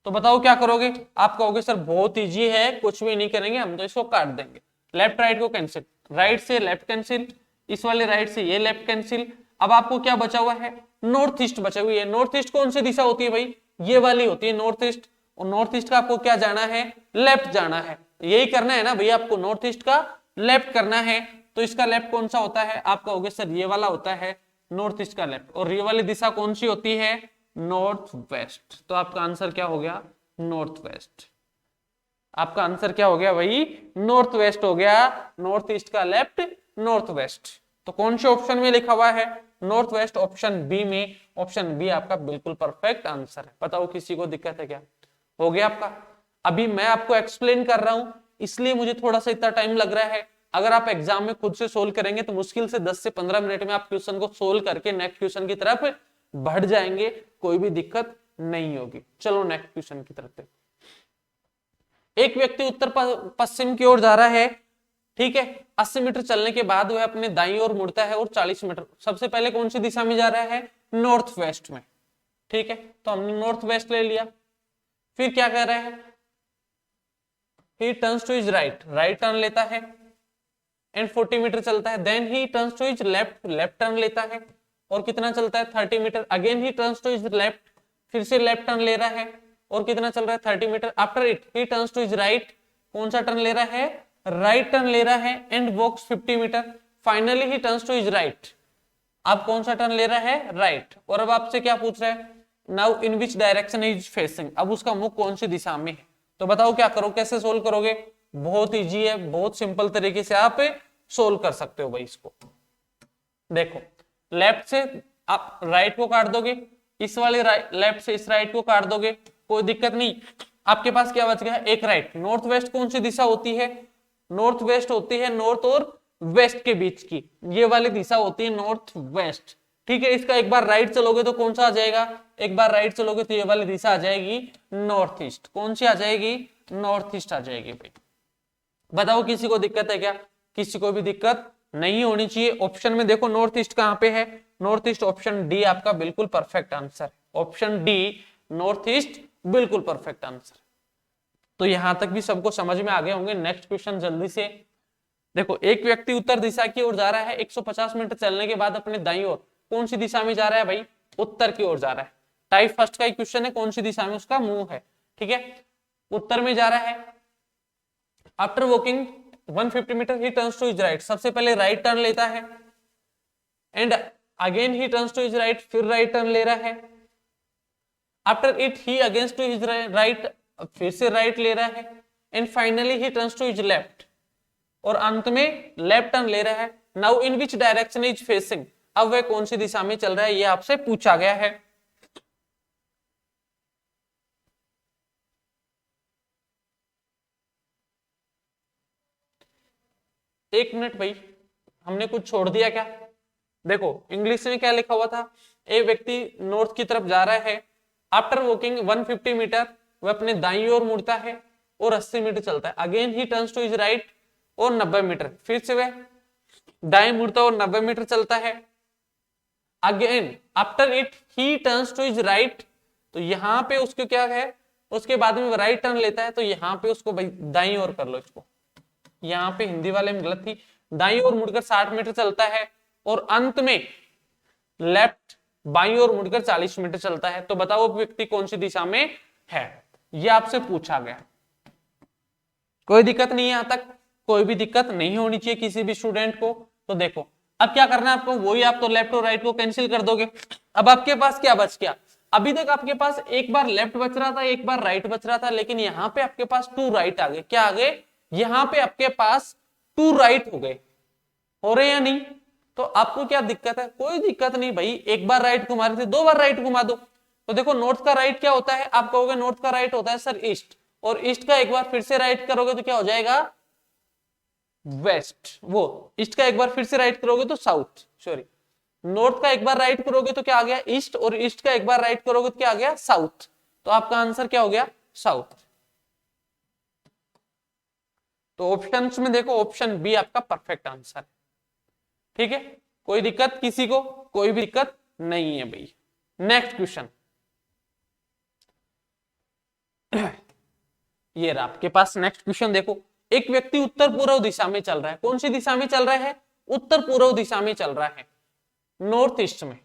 तो बताओ क्या करोगे। आप कहोगे सर बहुत इजी है, कुछ भी नहीं करेंगे, हम तो इसको काट देंगे। लेफ्ट राइट को कैंसिल, राइट से लेफ्ट कैंसिल, इस वाले राइट से ये लेफ्ट कैंसिल। अब आपको क्या बचा हुआ है, नॉर्थ ईस्ट बचा हुई है। नॉर्थ ईस्ट कौन सी दिशा होती है भाई, ये वाली होती है नॉर्थ ईस्ट। और नॉर्थ ईस्ट का आपको क्या जाना है, लेफ्ट जाना है। यही करना है ना भैया, आपको नॉर्थ ईस्ट का लेफ्ट करना है। तो इसका लेफ्ट कौन सा होता है, आप कहोगे सर ये वाला होता है नॉर्थ ईस्ट का लेफ्ट। और ये वाली दिशा कौन सी होती है, नॉर्थ वेस्ट। तो आपका आंसर क्या हो गया, नॉर्थ वेस्ट। आपका आंसर क्या हो गया भाई, नॉर्थ वेस्ट हो गया। नॉर्थ ईस्ट का लेफ्ट, नॉर्थ वेस्ट। तो कौन से ऑप्शन में लिखा हुआ है, नॉर्थ वेस्ट, ऑप्शन बी में। ऑप्शन बी आपका बिल्कुल परफेक्ट आंसर है। बताओ किसी को दिक्कत है क्या, हो गया आपका। अभी मैं आपको एक्सप्लेन कर रहा हूं, इसलिए मुझे थोड़ा सा इतना टाइम लग रहा है। अगर आप एग्जाम में खुद से सोल्व करेंगे तो मुश्किल से 10 से 15 मिनट में आप क्वेश्चन को सोल्व करके नेक्स्ट क्वेश्चन की तरफ बढ़ जाएंगे, कोई भी दिक्कत नहीं होगी। चलो नेक्स्ट क्वेश्चन की तरफ। एक व्यक्ति उत्तर पश्चिम की ओर जा रहा है। ठीक है, 80 मीटर चलने के बाद वह अपने दाईं ओर मुड़ता है और 40 मीटर, सबसे पहले कौन सी दिशा में जा रहा है, नॉर्थ वेस्ट में। ठीक है, तो हमने नॉर्थ वेस्ट ले लिया। फिर क्या कह रहा है, he turns to his right, right turn लेता है एंड 40 मीटर चलता है। Then he turns to his left, left turn लेता है और कितना चलता है, 30 meter. Again he turns to his left, फिर से लेफ्ट टर्न ले रहा है और कितना चल रहा है, 30 meter. After it he turns to his right, कौन सा टर्न ले रहा है, राइट टर्न ले रहा है and walks 50 meter. Finally he turns to his right, अब कौन सा टर्न ले रहा है, राइट। और अब आपसे क्या पूछ रहा है, now in which direction is facing, अब उसका मुख कौन सी दिशा में है। तो बताओ क्या करो, कैसे सोल्व करोगे, बहुत इजी है, बहुत सिंपल तरीके से आप सोल्व कर सकते हो भाई इसको। देखो लेफ्ट से आप राइट को काट दोगे, इस वाले लेफ्ट से इस राइट को काट दोगे, कोई दिक्कत नहीं। आपके पास क्या बच गया, एक राइट। नॉर्थ वेस्ट कौन सी दिशा होती है, नॉर्थ वेस्ट होती है नॉर्थ और वेस्ट के बीच की, ये वाली दिशा होती है नॉर्थ वेस्ट। ठीक है, इसका एक बार राइट चलोगे तो कौन सा आ जाएगा, एक बार राइट चलोगे तो ये वाली दिशा आ जाएगी नॉर्थ ईस्ट। कौन सी आ जाएगी, नॉर्थ ईस्ट आ जाएगी भाई। बताओ किसी को दिक्कत है क्या, किसी को भी दिक्कत नहीं होनी चाहिए। ऑप्शन में देखो नॉर्थ ईस्ट कहां पे है, नॉर्थ ईस्ट, ऑप्शन डी आपका बिल्कुल perfect answer. Option D north east बिल्कुल परफेक्ट आंसर। तो यहां तक भी सबको समझ में आ गए होंगे। नेक्स्ट क्वेश्चन जल्दी से देखो, एक व्यक्ति उत्तर दिशा की ओर जा रहा है, 150 मीटर चलने के बाद अपने दाईं ओर, कौन सी दिशा में जा रहा है भाई, उत्तर की ओर जा रहा है। टाइप फर्स्ट का ही क्वेश्चन है, कौन सी दिशा में उसका मुंह है। ठीक है, उत्तर में जा रहा है। After walking 150 meter he turns to his right, सबसे पहले राइट टर्न लेता है and again he turns to his right, फिर राइट टर्न ले रहा है। After it he against to his right, फिर से राइट ले रहा है and finally he turns to his left, और अंत में लेफ्ट टर्न ले रहा है। Now in which direction is facing, अब वह कौन सी दिशा में चल रहा है, ये आपसे पूछा गया है। एक मिनट भाई, हमने कुछ छोड़ दिया क्या। देखो इंग्लिश में क्या लिखा हुआ था, एक व्यक्ति नॉर्थ की तरफ जा रहा है। आफ्टर वॉकिंग 150 मीटर वह अपने दाईं ओर मुड़ता है और 80 मीटर चलता है। Again he turns to his right और 90 मीटर, फिर से वह दाएं मुड़ता और 90 मीटर चलता है। Again after it he turns to his right, तो यहां पे उसको क्या है, उसके बाद में राइट टर्न लेता है, तो यहाँ पे उसको भाई दाईं ओर कर लो इसको, यहाँ पे हिंदी वाले में गलत थी, दाईं ओर मुड़कर 60 मीटर चलता है और अंत में लेफ्ट बाईं ओर मुड़कर 40 मीटर चलता है, तो बताओ वो व्यक्ति कौन सी दिशा में है, ये आपसे पूछा गया। कोई दिक्कत नहीं है, यहां तक कोई भी दिक्कत नहीं होनी चाहिए किसी भी स्टूडेंट को। तो देखो अब क्या करना है आपको, वही आप तो लेफ्ट और राइट को कैंसिल कर दोगे। अब आपके पास क्या बच गया, अभी तक आपके पास एक बार लेफ्ट बच रहा था, एक बार राइट बच रहा था, लेकिन यहाँ पे आपके पास 2 राइट आ गए। क्या आ गए, यहाँ पे आपके पास 2 राइट हो गए, हो रहे या नहीं। तो आपको क्या दिक्कत है, कोई दिक्कत नहीं भाई, एक बार राइट घुमा रहे थे 2 बार राइट घुमा दो। तो देखो नॉर्थ का राइट क्या होता है, आप कहोगे नॉर्थ का राइट होता है सर ईस्ट, और ईस्ट का एक बार फिर से राइट करोगे तो क्या हो जाएगा वेस्ट, वो ईस्ट का एक बार फिर से राइट करोगे तो साउथ, सॉरी नॉर्थ का एक बार राइट करोगे तो क्या आ गया ईस्ट, और ईस्ट का एक बार राइट करोगे तो क्या आ गया साउथ। तो आपका आंसर क्या हो गया साउथ। तो ऑप्शंस में देखो ऑप्शन बी आपका परफेक्ट आंसर है। ठीक है, कोई दिक्कत किसी को, कोई भी दिक्कत नहीं है भाई। नेक्स्ट क्वेश्चन, ये रहा आपके पास नेक्स्ट क्वेश्चन। देखो एक व्यक्ति उत्तर पूर्व दिशा में चल रहा है, कौन सी दिशा में चल रहा है, उत्तर पूर्व दिशा में चल रहा है, नॉर्थ ईस्ट में।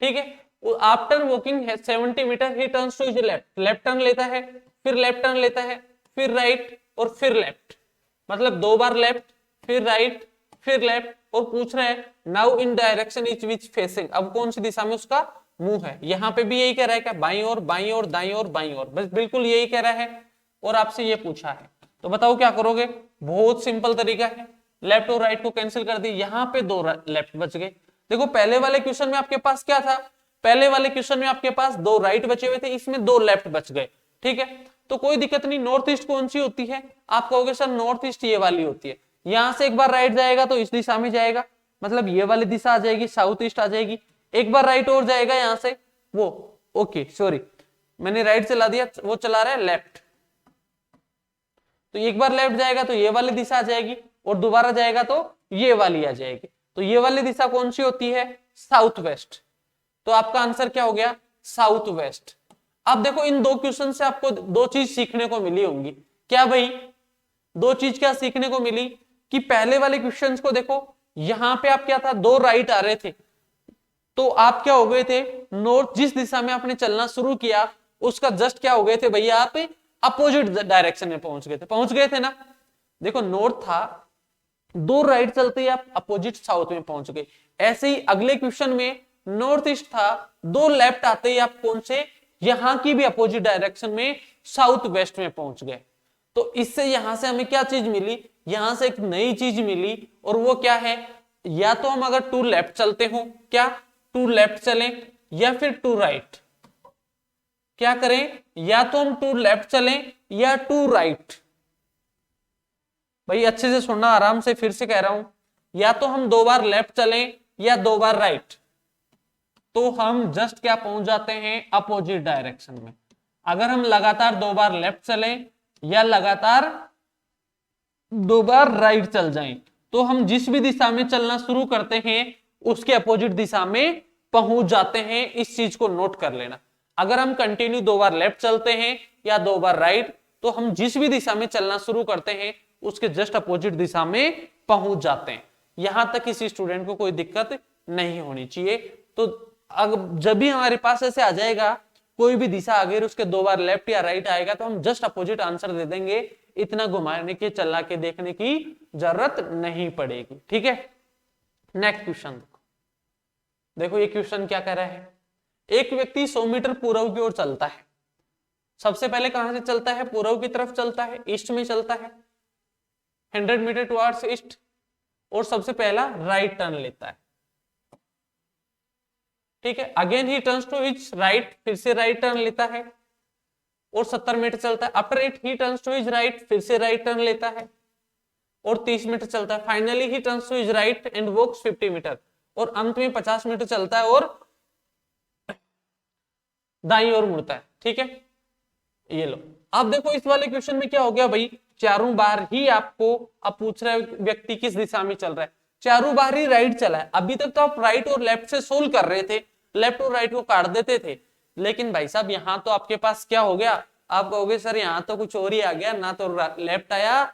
ठीक है, after walking 70 meter he turns to his left, left turn लेता है, फिर लेफ्ट टर्न लेता है, फिर राइट और फिर लेफ्ट, मतलब 2 बार लेफ्ट फिर राइट फिर लेफ्ट, और पूछ रहा है नाउ इन डायरेक्शन इच विच फेसिंग, अब कौन सी दिशा में उसका मुंह है। यहाँ पे भी यही कह रहा है क्या, बाईं ओर बाईं ओर दाईं ओर बाईं ओर, बस बिल्कुल यही कह रहा है, और आपसे ये पूछा है। तो बताओ क्या करोगे, बहुत सिंपल तरीका है, लेफ्ट और राइट को कैंसिल कर दी, यहाँ पे 2 लेफ्ट बच गए। देखो पहले वाले क्वेश्चन में आपके पास क्या था, पहले वाले क्वेश्चन में आपके पास 2 राइट बचे हुए थे, इसमें 2 लेफ्ट बच गए। ठीक है, तो कोई दिक्कत नहीं। नॉर्थ ईस्ट कौन सी होती है, आप कहोगे सर नॉर्थ ईस्ट ये वाली होती है, यहां से एक बार राइट जाएगा तो इस दिशा में जाएगा, मतलब ये वाली दिशा आ जाएगी, साउथ ईस्ट आ जाएगी। एक बार राइट और जाएगा यहां से, वो ओके सॉरी मैंने राइट चला दिया, वो चला रहा है लेफ्ट, तो एक बार लेफ्ट जाएगा तो ये वाली दिशा आ जाएगी, और दोबारा जाएगा तो ये वाली आ जाएगी। तो ये वाली दिशा कौन सी होती है, साउथ वेस्ट। तो आपका आंसर क्या हो गया साउथ वेस्ट। अब देखो इन 2 क्वेश्चन से आपको 2 चीज सीखने को मिली होंगी। क्या भाई, 2 चीज क्या सीखने को मिली कि पहले वाले क्वेश्चंस को देखो, यहां पे आप क्या था 2 राइट आ रहे थे, तो आप क्या हो गए थे नॉर्थ, जिस दिशा में आपने चलना शुरू किया उसका जस्ट क्या हो गए थे भैया, आप अपोजिट डायरेक्शन में पहुंच गए थे ना। देखो नॉर्थ था, 2 राइट चलते ही आप अपोजिट साउथ में पहुंच गए। ऐसे ही अगले क्वेश्चन में नॉर्थ ईस्ट था, 2 लेफ्ट आते ही आप कौन से, यहां की भी अपोजिट डायरेक्शन में साउथ वेस्ट में पहुंच गए। तो इससे यहां से हमें क्या चीज मिली, यहां से एक नई चीज मिली, और वो क्या है, या तो हम अगर 2 लेफ्ट चलते हो, क्या 2 लेफ्ट चलें, या फिर 2 राइट, क्या करें, या तो हम 2 लेफ्ट चलें या 2 राइट। भाई अच्छे से सुनना, आराम से फिर से कह रहा हूं, या तो हम 2 बार लेफ्ट चलें या 2 बार राइट, तो हम जस्ट क्या पहुंच जाते हैं अपोजिट डायरेक्शन में। अगर हम लगातार 2 बार लेफ्ट चलें या लगातार 2 बार राइट चल जाएं, तो हम जिस भी दिशा में चलना शुरू करते हैं उसके अपोजिट दिशा में पहुंच जाते हैं। इस चीज को नोट कर लेना। अगर हम कंटिन्यू 2 बार लेफ्ट चलते हैं या 2 बार राइट, तो हम जिस भी दिशा में चलना शुरू करते हैं उसके जस्ट अपोजिट दिशा में पहुंच जाते हैं। यहां तक किसी स्टूडेंट को कोई दिक्कत नहीं होनी चाहिए। तो जब भी हमारे पास ऐसे आ जाएगा कोई भी दिशा अगर उसके 2 बार लेफ्ट या राइट आएगा, तो हम जस्ट अपोजिट आंसर दे देंगे, इतना घुमाने के चला के देखने की जरूरत नहीं पड़ेगी। ठीक है, नेक्स्ट क्वेश्चन देखो ये क्वेश्चन क्या कह रहा है, एक व्यक्ति 100 मीटर पूर्व की ओर चलता है। सबसे पहले कहां से चलता है, पूर्व की तरफ चलता है, ईस्ट में चलता है, 100 मीटर टुवर्ड्स ईस्ट, और सबसे पहला राइट टर्न लेता है। ठीक है, again he turns to his right, फिर से राइट टर्न लेता है और 70 मीटर चलता है। After it he turns to his right, फिर से राइट टर्न लेता है और 30 मीटर चलता है। Finally he turns to his right and walks 50 meter, और अंत में 50 मीटर चलता है और दाईं ओर मुड़ता है। ठीक है, ये लो। अब देखो इस वाले क्वेश्चन में क्या हो गया भाई, चारों बार ही आपको अब पूछ रहा है व्यक्ति किस दिशा में चल रहा है, चारों बार ही राइट चला है। अभी तक तो आप राइट और लेफ्ट से सोल्व कर रहे थे, लेफ्ट और राइट को काट देते थे, लेकिन भाई साहब यहाँ तो आपके पास क्या हो गया, आप कहोगे सर यहाँ तो कुछ और ही आ गया, ना तो लेफ्ट आया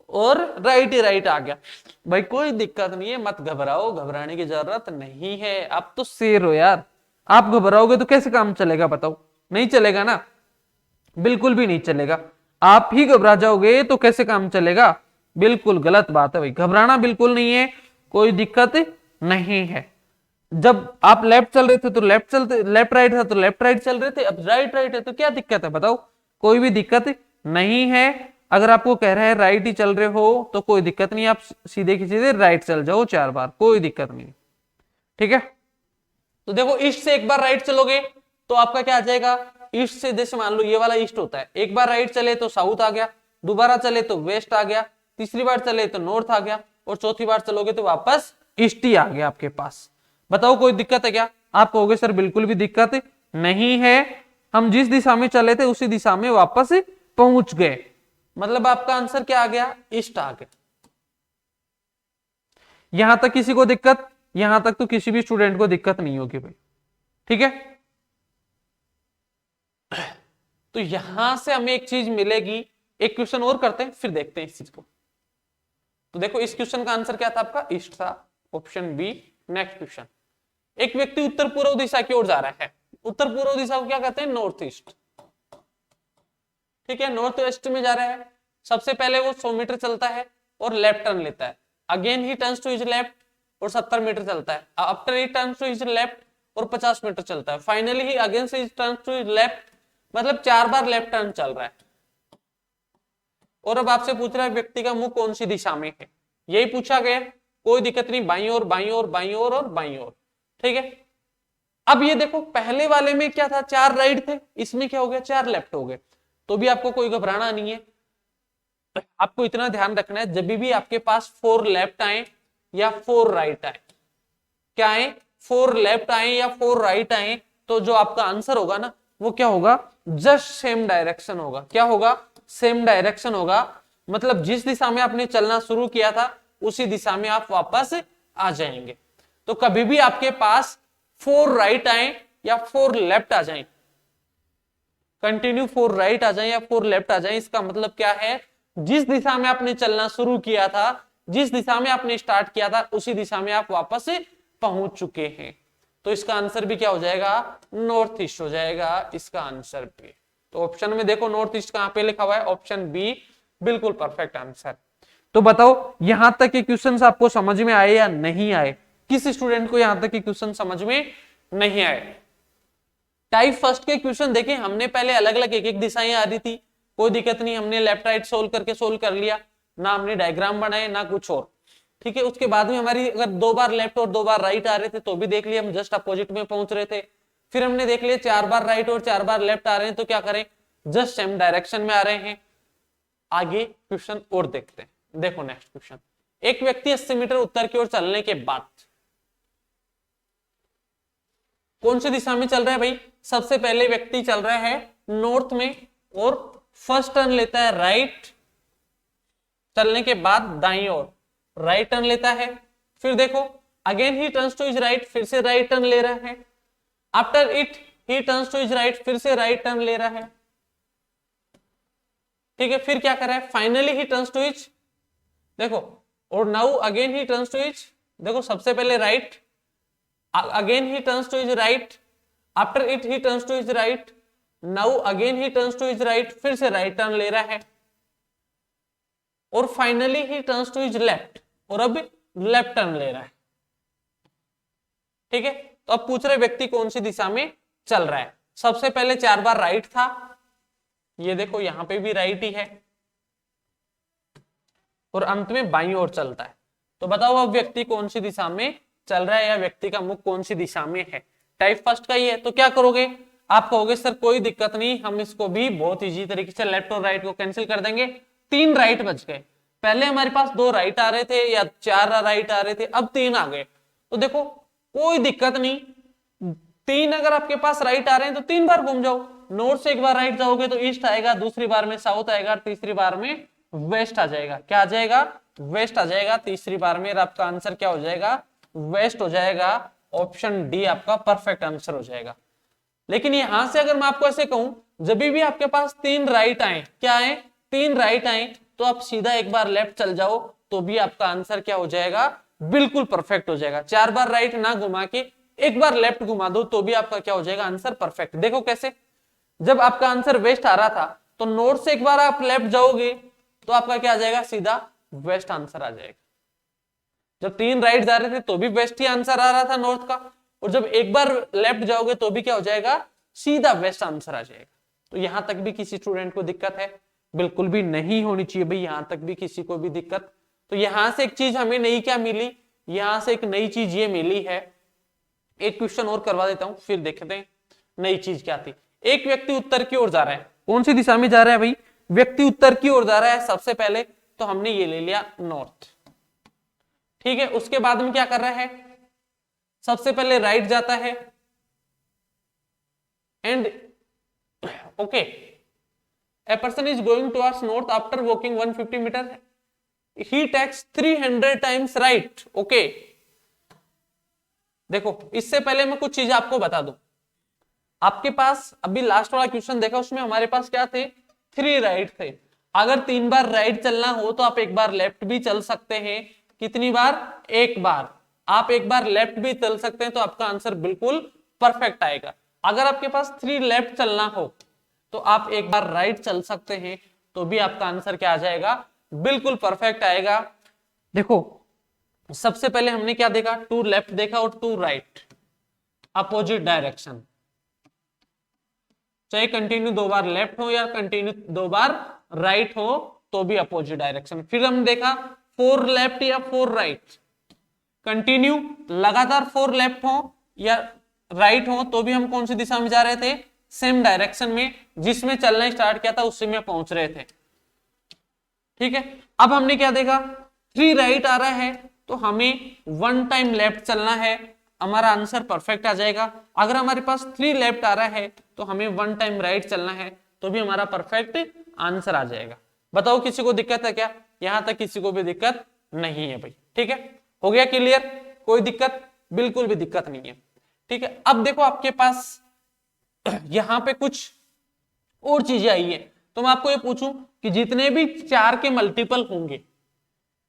और राइट ही राइट आ गया। भाई कोई दिक्कत नहीं है, मत घबराओ, घबराने की जरूरत नहीं है, आप तो शेर हो यार। आप घबराओगे तो कैसे काम चलेगा बताओ, नहीं चलेगा ना, बिल्कुल भी नहीं चलेगा। आप ही घबरा जाओगे तो कैसे काम चलेगा, बिल्कुल गलत बात है भाई, घबराना बिल्कुल नहीं है, कोई दिक्कत नहीं है। जब आप लेफ्ट चल रहे थे तो लेफ्ट चलते, लेफ्ट राइट था तो लेफ्ट राइट चल रहे थे, अब राइट राइट है तो क्या दिक्कत है बताओ, कोई भी दिक्कत नहीं है। अगर आपको कह रहा है राइट ही चल रहे हो तो कोई दिक्कत नहीं, आप सीधे की सीधे राइट चल जाओ 4 बार, कोई दिक्कत नहीं, ठीक है। तो देखो ईस्ट से एक बार राइट चलोगे तो आपका क्या आ जाएगा, ईस्ट से, जैसे मान लो ये वाला ईस्ट होता है, एक बार राइट चले तो साउथ आ गया, दोबारा चले तो वेस्ट आ गया, तीसरी बार चले तो नॉर्थ आ गया, और चौथी बार चलोगे तो वापस ईस्ट ही आ गया आपके पास। बताओ कोई दिक्कत है क्या, आप कहोगे सर बिल्कुल भी दिक्कत नहीं है, हम जिस दिशा में चले थे उसी दिशा में वापस पहुंच गए, मतलब आपका आंसर क्या आ गया, ईस्ट आ गया। यहां तक किसी को दिक्कत, यहां तक तो किसी भी स्टूडेंट को दिक्कत नहीं होगी भाई, ठीक है। तो यहां से हमें एक चीज मिलेगी, एक क्वेश्चन और करते हैं फिर देखते हैं इस चीज को। तो देखो इस क्वेश्चन का आंसर क्या था आपका, ईस्ट था, ऑप्शन बी। नेक्स्ट क्वेश्चन, एक व्यक्ति उत्तर पूर्व दिशा की ओर जा रहा है, उत्तर पूर्व दिशा को क्या कहते हैं, नॉर्थ ईस्ट, ठीक है, नॉर्थ वेस्ट में जा रहा है। सबसे पहले वो 100 मीटर चलता है और लेफ्ट टर्न लेता है, again he turns to his left और 70 मीटर चलता है, after he turns to his left और 50 मीटर चलता है, फाइनली ही अगेन से टर्न्स टू हिज लेफ्ट, मतलब 4 बार लेफ्ट टर्न चल रहा है। और अब आपसे पूछ रहा है व्यक्ति का मुख कौन सी दिशा में है, यही पूछा गया, कोई दिक्कत नहीं, बाईं ओर बाईं ओर बाईं ओर और बाईं ओर, ठीक है। अब ये देखो पहले वाले में क्या था, 4 राइट थे, इसमें क्या हो गया, 4 लेफ्ट हो गए, तो भी आपको कोई घबराना नहीं है। आपको इतना ध्यान रखना है, जब भी आपके पास 4 लेफ्ट आए या 4 राइट आए, क्या आए, 4 लेफ्ट आए या 4 राइट आए, तो जो आपका आंसर होगा ना वो क्या होगा, जस्ट सेम डायरेक्शन होगा। क्या होगा, सेम डायरेक्शन होगा, मतलब जिस दिशा में आपने चलना शुरू किया था उसी दिशा में आप वापस आ जाएंगे। तो कभी भी आपके पास 4 राइट आए या 4 लेफ्ट आ जाए, कंटिन्यू 4 राइट आ जाए या 4 लेफ्ट आ जाए, इसका मतलब क्या है, जिस दिशा में आपने चलना शुरू किया था, जिस दिशा में आपने स्टार्ट किया था उसी दिशा में आप वापस पहुंच चुके हैं। तो इसका आंसर भी क्या हो जाएगा, नॉर्थ ईस्ट हो जाएगा इसका आंसर भी। तो ऑप्शन में देखो नॉर्थ ईस्ट कहां पे लिखा हुआ है, ऑप्शन बी बिल्कुल परफेक्ट आंसर। तो बताओ यहां तक के क्वेश्चंस आपको समझ में आए या नहीं आए, किस स्टूडेंट को यहां तक के क्वेश्चन समझ में नहीं आए। टाइप फर्स्ट के क्वेश्चन देखें, हमने पहले अलग अलग एक एक दिशाएं आ रही थी, कोई दिक्कत नहीं, हमने लेफ्ट राइट सोल्व कर लिया, ना हमने डायग्राम बनाए ना कुछ और, ठीक है। उसके बाद में हमारी अगर 2 बार लेफ्ट और 2 बार राइट आ रहे थे तो भी देख लिया, हम जस्ट अपोजिट में पहुंच रहे थे। फिर हमने देख लिया 4 बार राइट और 4 बार लेफ्ट आ रहे हैं, तो क्या करें, जस्ट सेम डायरेक्शन में आ रहे हैं। आगे क्वेश्चन और देखते हैं, देखो नेक्स्ट क्वेश्चन, एक व्यक्ति 80 मीटर उत्तर की ओर चलने के बाद कौन सी दिशा में चल रहा है भाई, सबसे पहले व्यक्ति चल रहा है नॉर्थ में और फर्स्ट टर्न लेता है राइट, चलने के बाद दाईं ओर राइट टर्न लेता है, फिर देखो again he turns to his right, फिर से राइट टर्न ले रहा है, after it he turns to his right, फिर से राइट टर्न ले रहा है, ठीक है। फिर क्या कर रहा है, finally he turns to his, देखो, और now again he turns to his, देखो सबसे पहले right, again he turns to his right, after it he turns to his right, now again he turns to his right, फिर से right turn ले रहा है, और finally he turns to his left, और अब लेफ्ट टर्न ले रहा है, ठीक है। तो अब पूछ रहे व्यक्ति कौन सी दिशा में चल रहा है, सबसे पहले 4 बार राइट था, ये देखो यहां पे भी राइट ही है, और अंत में बाईं ओर चलता है। तो बताओ अब व्यक्ति कौन सी दिशा में चल रहा है या व्यक्ति का मुख कौन सी दिशा में है, टाइप फर्स्ट का ही है। तो क्या करोगे, आप कहोगे सर कोई दिक्कत नहीं, हम इसको भी बहुत इजी तरीके से लेफ्ट और राइट को कैंसिल कर देंगे, 3 राइट बच गए, पहले हमारे पास 2 राइट आ रहे थे या 4 राइट आ रहे थे, अब 3 आ गए। तो देखो कोई दिक्कत नहीं, 3 अगर आपके पास राइट आ रहे हैं तो 3 बार घूम जाओ, नॉर्थ से एक बार राइट जाओगे तो ईस्ट आएगा, दूसरी बार में साउथ आएगा, तीसरी बार में वेस्ट आ जाएगा। क्या आ जाएगा, वेस्ट आ जाएगा तीसरी बार में, और आपका आंसर क्या हो जाएगा, वेस्ट हो जाएगा, ऑप्शन डी आपका परफेक्ट आंसर हो जाएगा। लेकिन यहां से अगर मैं आपको ऐसे कहूं, जब भी आपके पास 3 राइट आए, क्या आए, 3 राइट आए, तो आप सीधा एक बार लेफ्ट चल जाओ तो भी आपका आंसर क्या हो जाएगा, बिल्कुल परफेक्ट हो जाएगा। 4 बार राइट ना घुमा के एक बार लेफ्ट घुमा दो तो भी आपका क्या हो जाएगा, आंसर परफेक्ट। देखो कैसे, जब आपका आंसर वेस्ट आ रहा था तो नॉर्थ से एक बार आप लेफ्ट जाओगे तो आपका क्या आ जाएगा, सीधा वेस्ट आंसर आ जाएगा। जब 3 राइट जा रहे थे तो भी वेस्ट ही आंसर आ रहा था नॉर्थ का, और जब एक बार लेफ्ट जाओगे तो भी क्या हो जाएगा, सीधा वेस्ट आंसर आ जाएगा। तो यहां तक भी किसी स्टूडेंट को दिक्कत है, बिल्कुल भी नहीं होनी चाहिए भाई, यहां तक भी किसी को भी दिक्कत। तो यहां से एक चीज हमें नई क्या मिली, यहां से एक नई चीज ये मिली है। एक क्वेश्चन और करवा देता हूं फिर देखते हैं नई चीज क्या थी। एक व्यक्ति उत्तर की ओर जा रहा है, कौन सी दिशा में जा रहा है भाई, व्यक्ति उत्तर की ओर जा रहा है सबसे पहले, तो हमने ये ले लिया नॉर्थ, ठीक है। उसके बाद में क्या कर रहा है, सबसे पहले राइट जाता है, and okay, a person is going towards north after walking 150 meter, he takes 300 times right, okay। देखो इससे पहले मैं कुछ चीजें आपको बता दूं, आपके पास अभी लास्ट वाला क्वेश्चन देखा, उसमें हमारे पास क्या थे, 3 राइट थे। अगर 3 बार राइट चलना हो तो आप एक बार लेफ्ट भी चल सकते हैं, कितनी बार, एक बार। आप एक बार लेफ्ट भी चल सकते हैं तो आपका आंसर बिल्कुल परफेक्ट आएगा। अगर आपके पास 3 लेफ्ट चलना हो तो आप एक बार राइट चल सकते हैं तो भी आपका आंसर क्या आ जाएगा, बिल्कुल परफेक्ट आएगा। देखो सबसे पहले हमने क्या देखा, 2 लेफ्ट देखा और 2 राइट, अपोजिट डायरेक्शन, चाहे कंटिन्यू 2 बार लेफ्ट हो या कंटिन्यू 2 बार राइट हो तो भी अपोजिट डायरेक्शन। फिर हमने देखा 4 लेफ्ट या 4 राइट, कंटिन्यू लगातार 4 लेफ्ट हो या राइट हो तो भी हम कौन सी दिशा में जा रहे थे, सेम डायरेक्शन में, जिसमें चलना स्टार्ट किया था उसी में पहुंच रहे थे, ठीक है। अब हमने क्या देखा, 3 राइट आ रहा है तो हमें 1 टाइम लेफ्ट चलना है, हमारा आंसर परफेक्ट आ जाएगा। अगर हमारे पास 3 लेफ्ट आ रहा है तो हमें 1 टाइम राइट चलना है तो भी हमारा परफेक्ट आंसर आ जाएगा। बताओ किसी को दिक्कत है क्या, यहां तक किसी को भी दिक्कत नहीं है भाई, ठीक है, हो गया क्लियर, कोई दिक्कत, बिल्कुल भी दिक्कत नहीं है, ठीक है। अब देखो आपके पास यहां पे कुछ और चीजें आई है, तो मैं आपको ये पूछूं कि जितने भी 4 के मल्टीपल होंगे,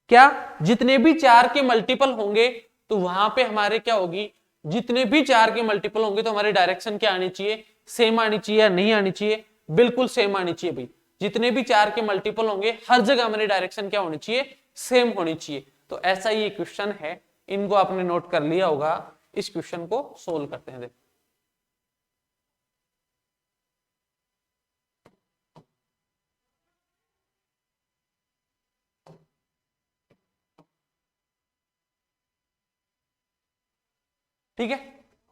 क्या जितने भी 4 के मल्टीपल होंगे तो वहां पे हमारे क्या होगी, जितने भी 4 के मल्टीपल होंगे तो हमारी डायरेक्शन क्या आनी चाहिए, सेम आनी चाहिए या नहीं आनी चाहिए, बिल्कुल सेम आनी चाहिए भाई। जितने भी 4 के मल्टीपल होंगे हर जगह हमारी डायरेक्शन क्या होनी चाहिए, सेम होनी चाहिए। तो ऐसा ही क्वेश्चन है, इनको आपने नोट कर लिया होगा। इस क्वेश्चन को सोल्व करते हैं, देखो ठीक है।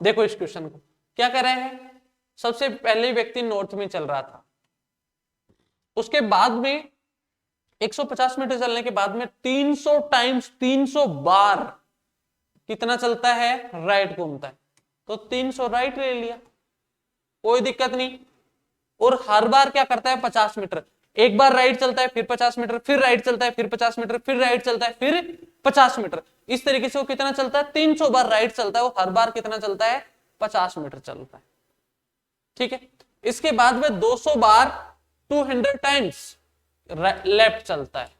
देखो इस क्वेश्चन को क्या कर रहे हैं, सबसे पहले व्यक्ति नॉर्थ में चल रहा था, उसके बाद में 150 मीटर चलने के बाद में 300 टाइम्स 300 बार कितना चलता है, राइट घूमता है, तो 300 राइट ले लिया, कोई दिक्कत नहीं। और हर बार क्या करता है, 50 मीटर, एक बार राइट चलता है फिर 50 मीटर, फिर राइट चलता है फिर 50 मीटर, फिर राइट चलता है फिर 50 मीटर, इस तरीके से वो कितना चलता है, 300 बार राइट चलता है, वो हर बार कितना चलता है, 50 मीटर चलता है, ठीक है। इसके बाद में 200 बार 200 टाइम्स लेफ्ट चलता है।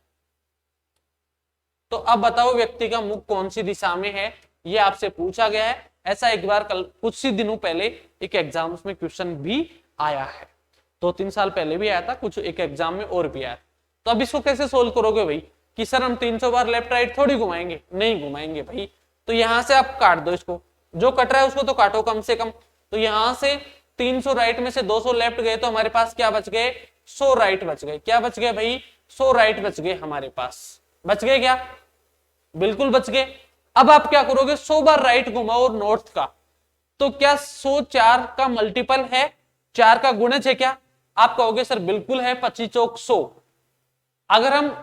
तो अब बताओ व्यक्ति का मुख कौन सी दिशा में है, ये आपसे पूछा गया है। ऐसा एक बार कल कुछ ही दिनों पहले एक एग्जाम में क्वेश्चन भी आया है, 2-3 साल पहले भी आया था, कुछ एक एग्जाम में और भी आया। तो अब इसको कैसे सोल्व करोगे भाई, कि सर हम 300 बार लेफ्ट राइट थोड़ी घुमाएंगे, नहीं घुमाएंगे भाई। तो यहां से आप काट दो इसको, जो कट रहा है उसको तो काटो कम से कम। तो यहां से 300 राइट में से 200 लेफ्ट गए तो हमारे पास क्या बच गए, 100 राइट बच गए। क्या बच गए भाई, 100 राइट बच गए हमारे पास, बच गए क्या, बिल्कुल बच गए। अब आप क्या करोगे, 100 बार राइट घुमाओ नॉर्थ का, तो क्या 100 4 का मल्टीपल है, 4 का गुणज है क्या, आप कहोगे सर बिल्कुल है, 25 चौक 100। अगर हम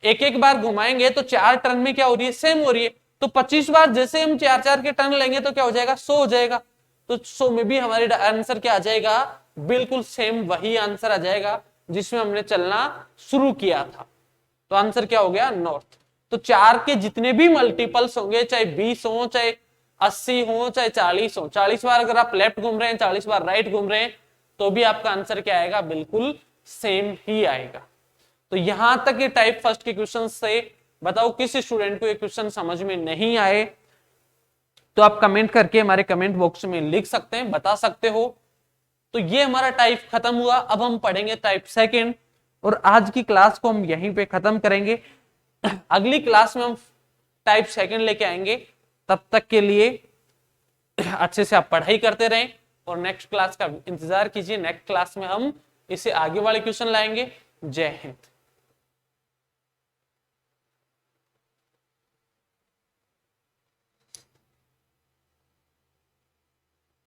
एक एक बार घुमाएंगे तो 4 टर्न में क्या हो रही है, सेम हो रही है, तो 25 बार जैसे हम 4-4 के टर्न लेंगे तो क्या हो जाएगा, 100 हो जाएगा। तो 100 में भी हमारे आंसर क्या आ जाएगा, बिल्कुल सेम वही आंसर आ जाएगा जिसमें हमने चलना शुरू किया था। तो आंसर क्या हो गया, नॉर्थ। तो 4 के जितने भी मल्टीपल्स होंगे, चाहे 20 हो, चाहे 80 हो चाहे 40 हो, 40 बार अगर आप लेफ्ट घूम रहे हैं, 40 बार राइट घूम रहे हैं, तो भी आपका आंसर क्या आएगा, बिल्कुल सेम ही आएगा। तो यहां तक ये टाइप फर्स्ट के क्वेश्चन से बताओ किस स्टूडेंट को ये क्वेश्चन समझ में नहीं आए, तो आप कमेंट करके हमारे कमेंट बॉक्स में लिख सकते हैं, बता सकते हो। तो ये हमारा टाइप खत्म हुआ। अब हम पढ़ेंगे टाइप सेकंड, और आज की क्लास को हम यहीं पे खत्म करेंगे। अगली क्लास में हम टाइप सेकंड लेके आएंगे। तब तक के लिए अच्छे से आप पढ़ाई करते रहें और नेक्स्ट क्लास का इंतजार कीजिए। नेक्स्ट क्लास में हम इसे आगे वाले क्वेश्चन लाएंगे। जय हिंद।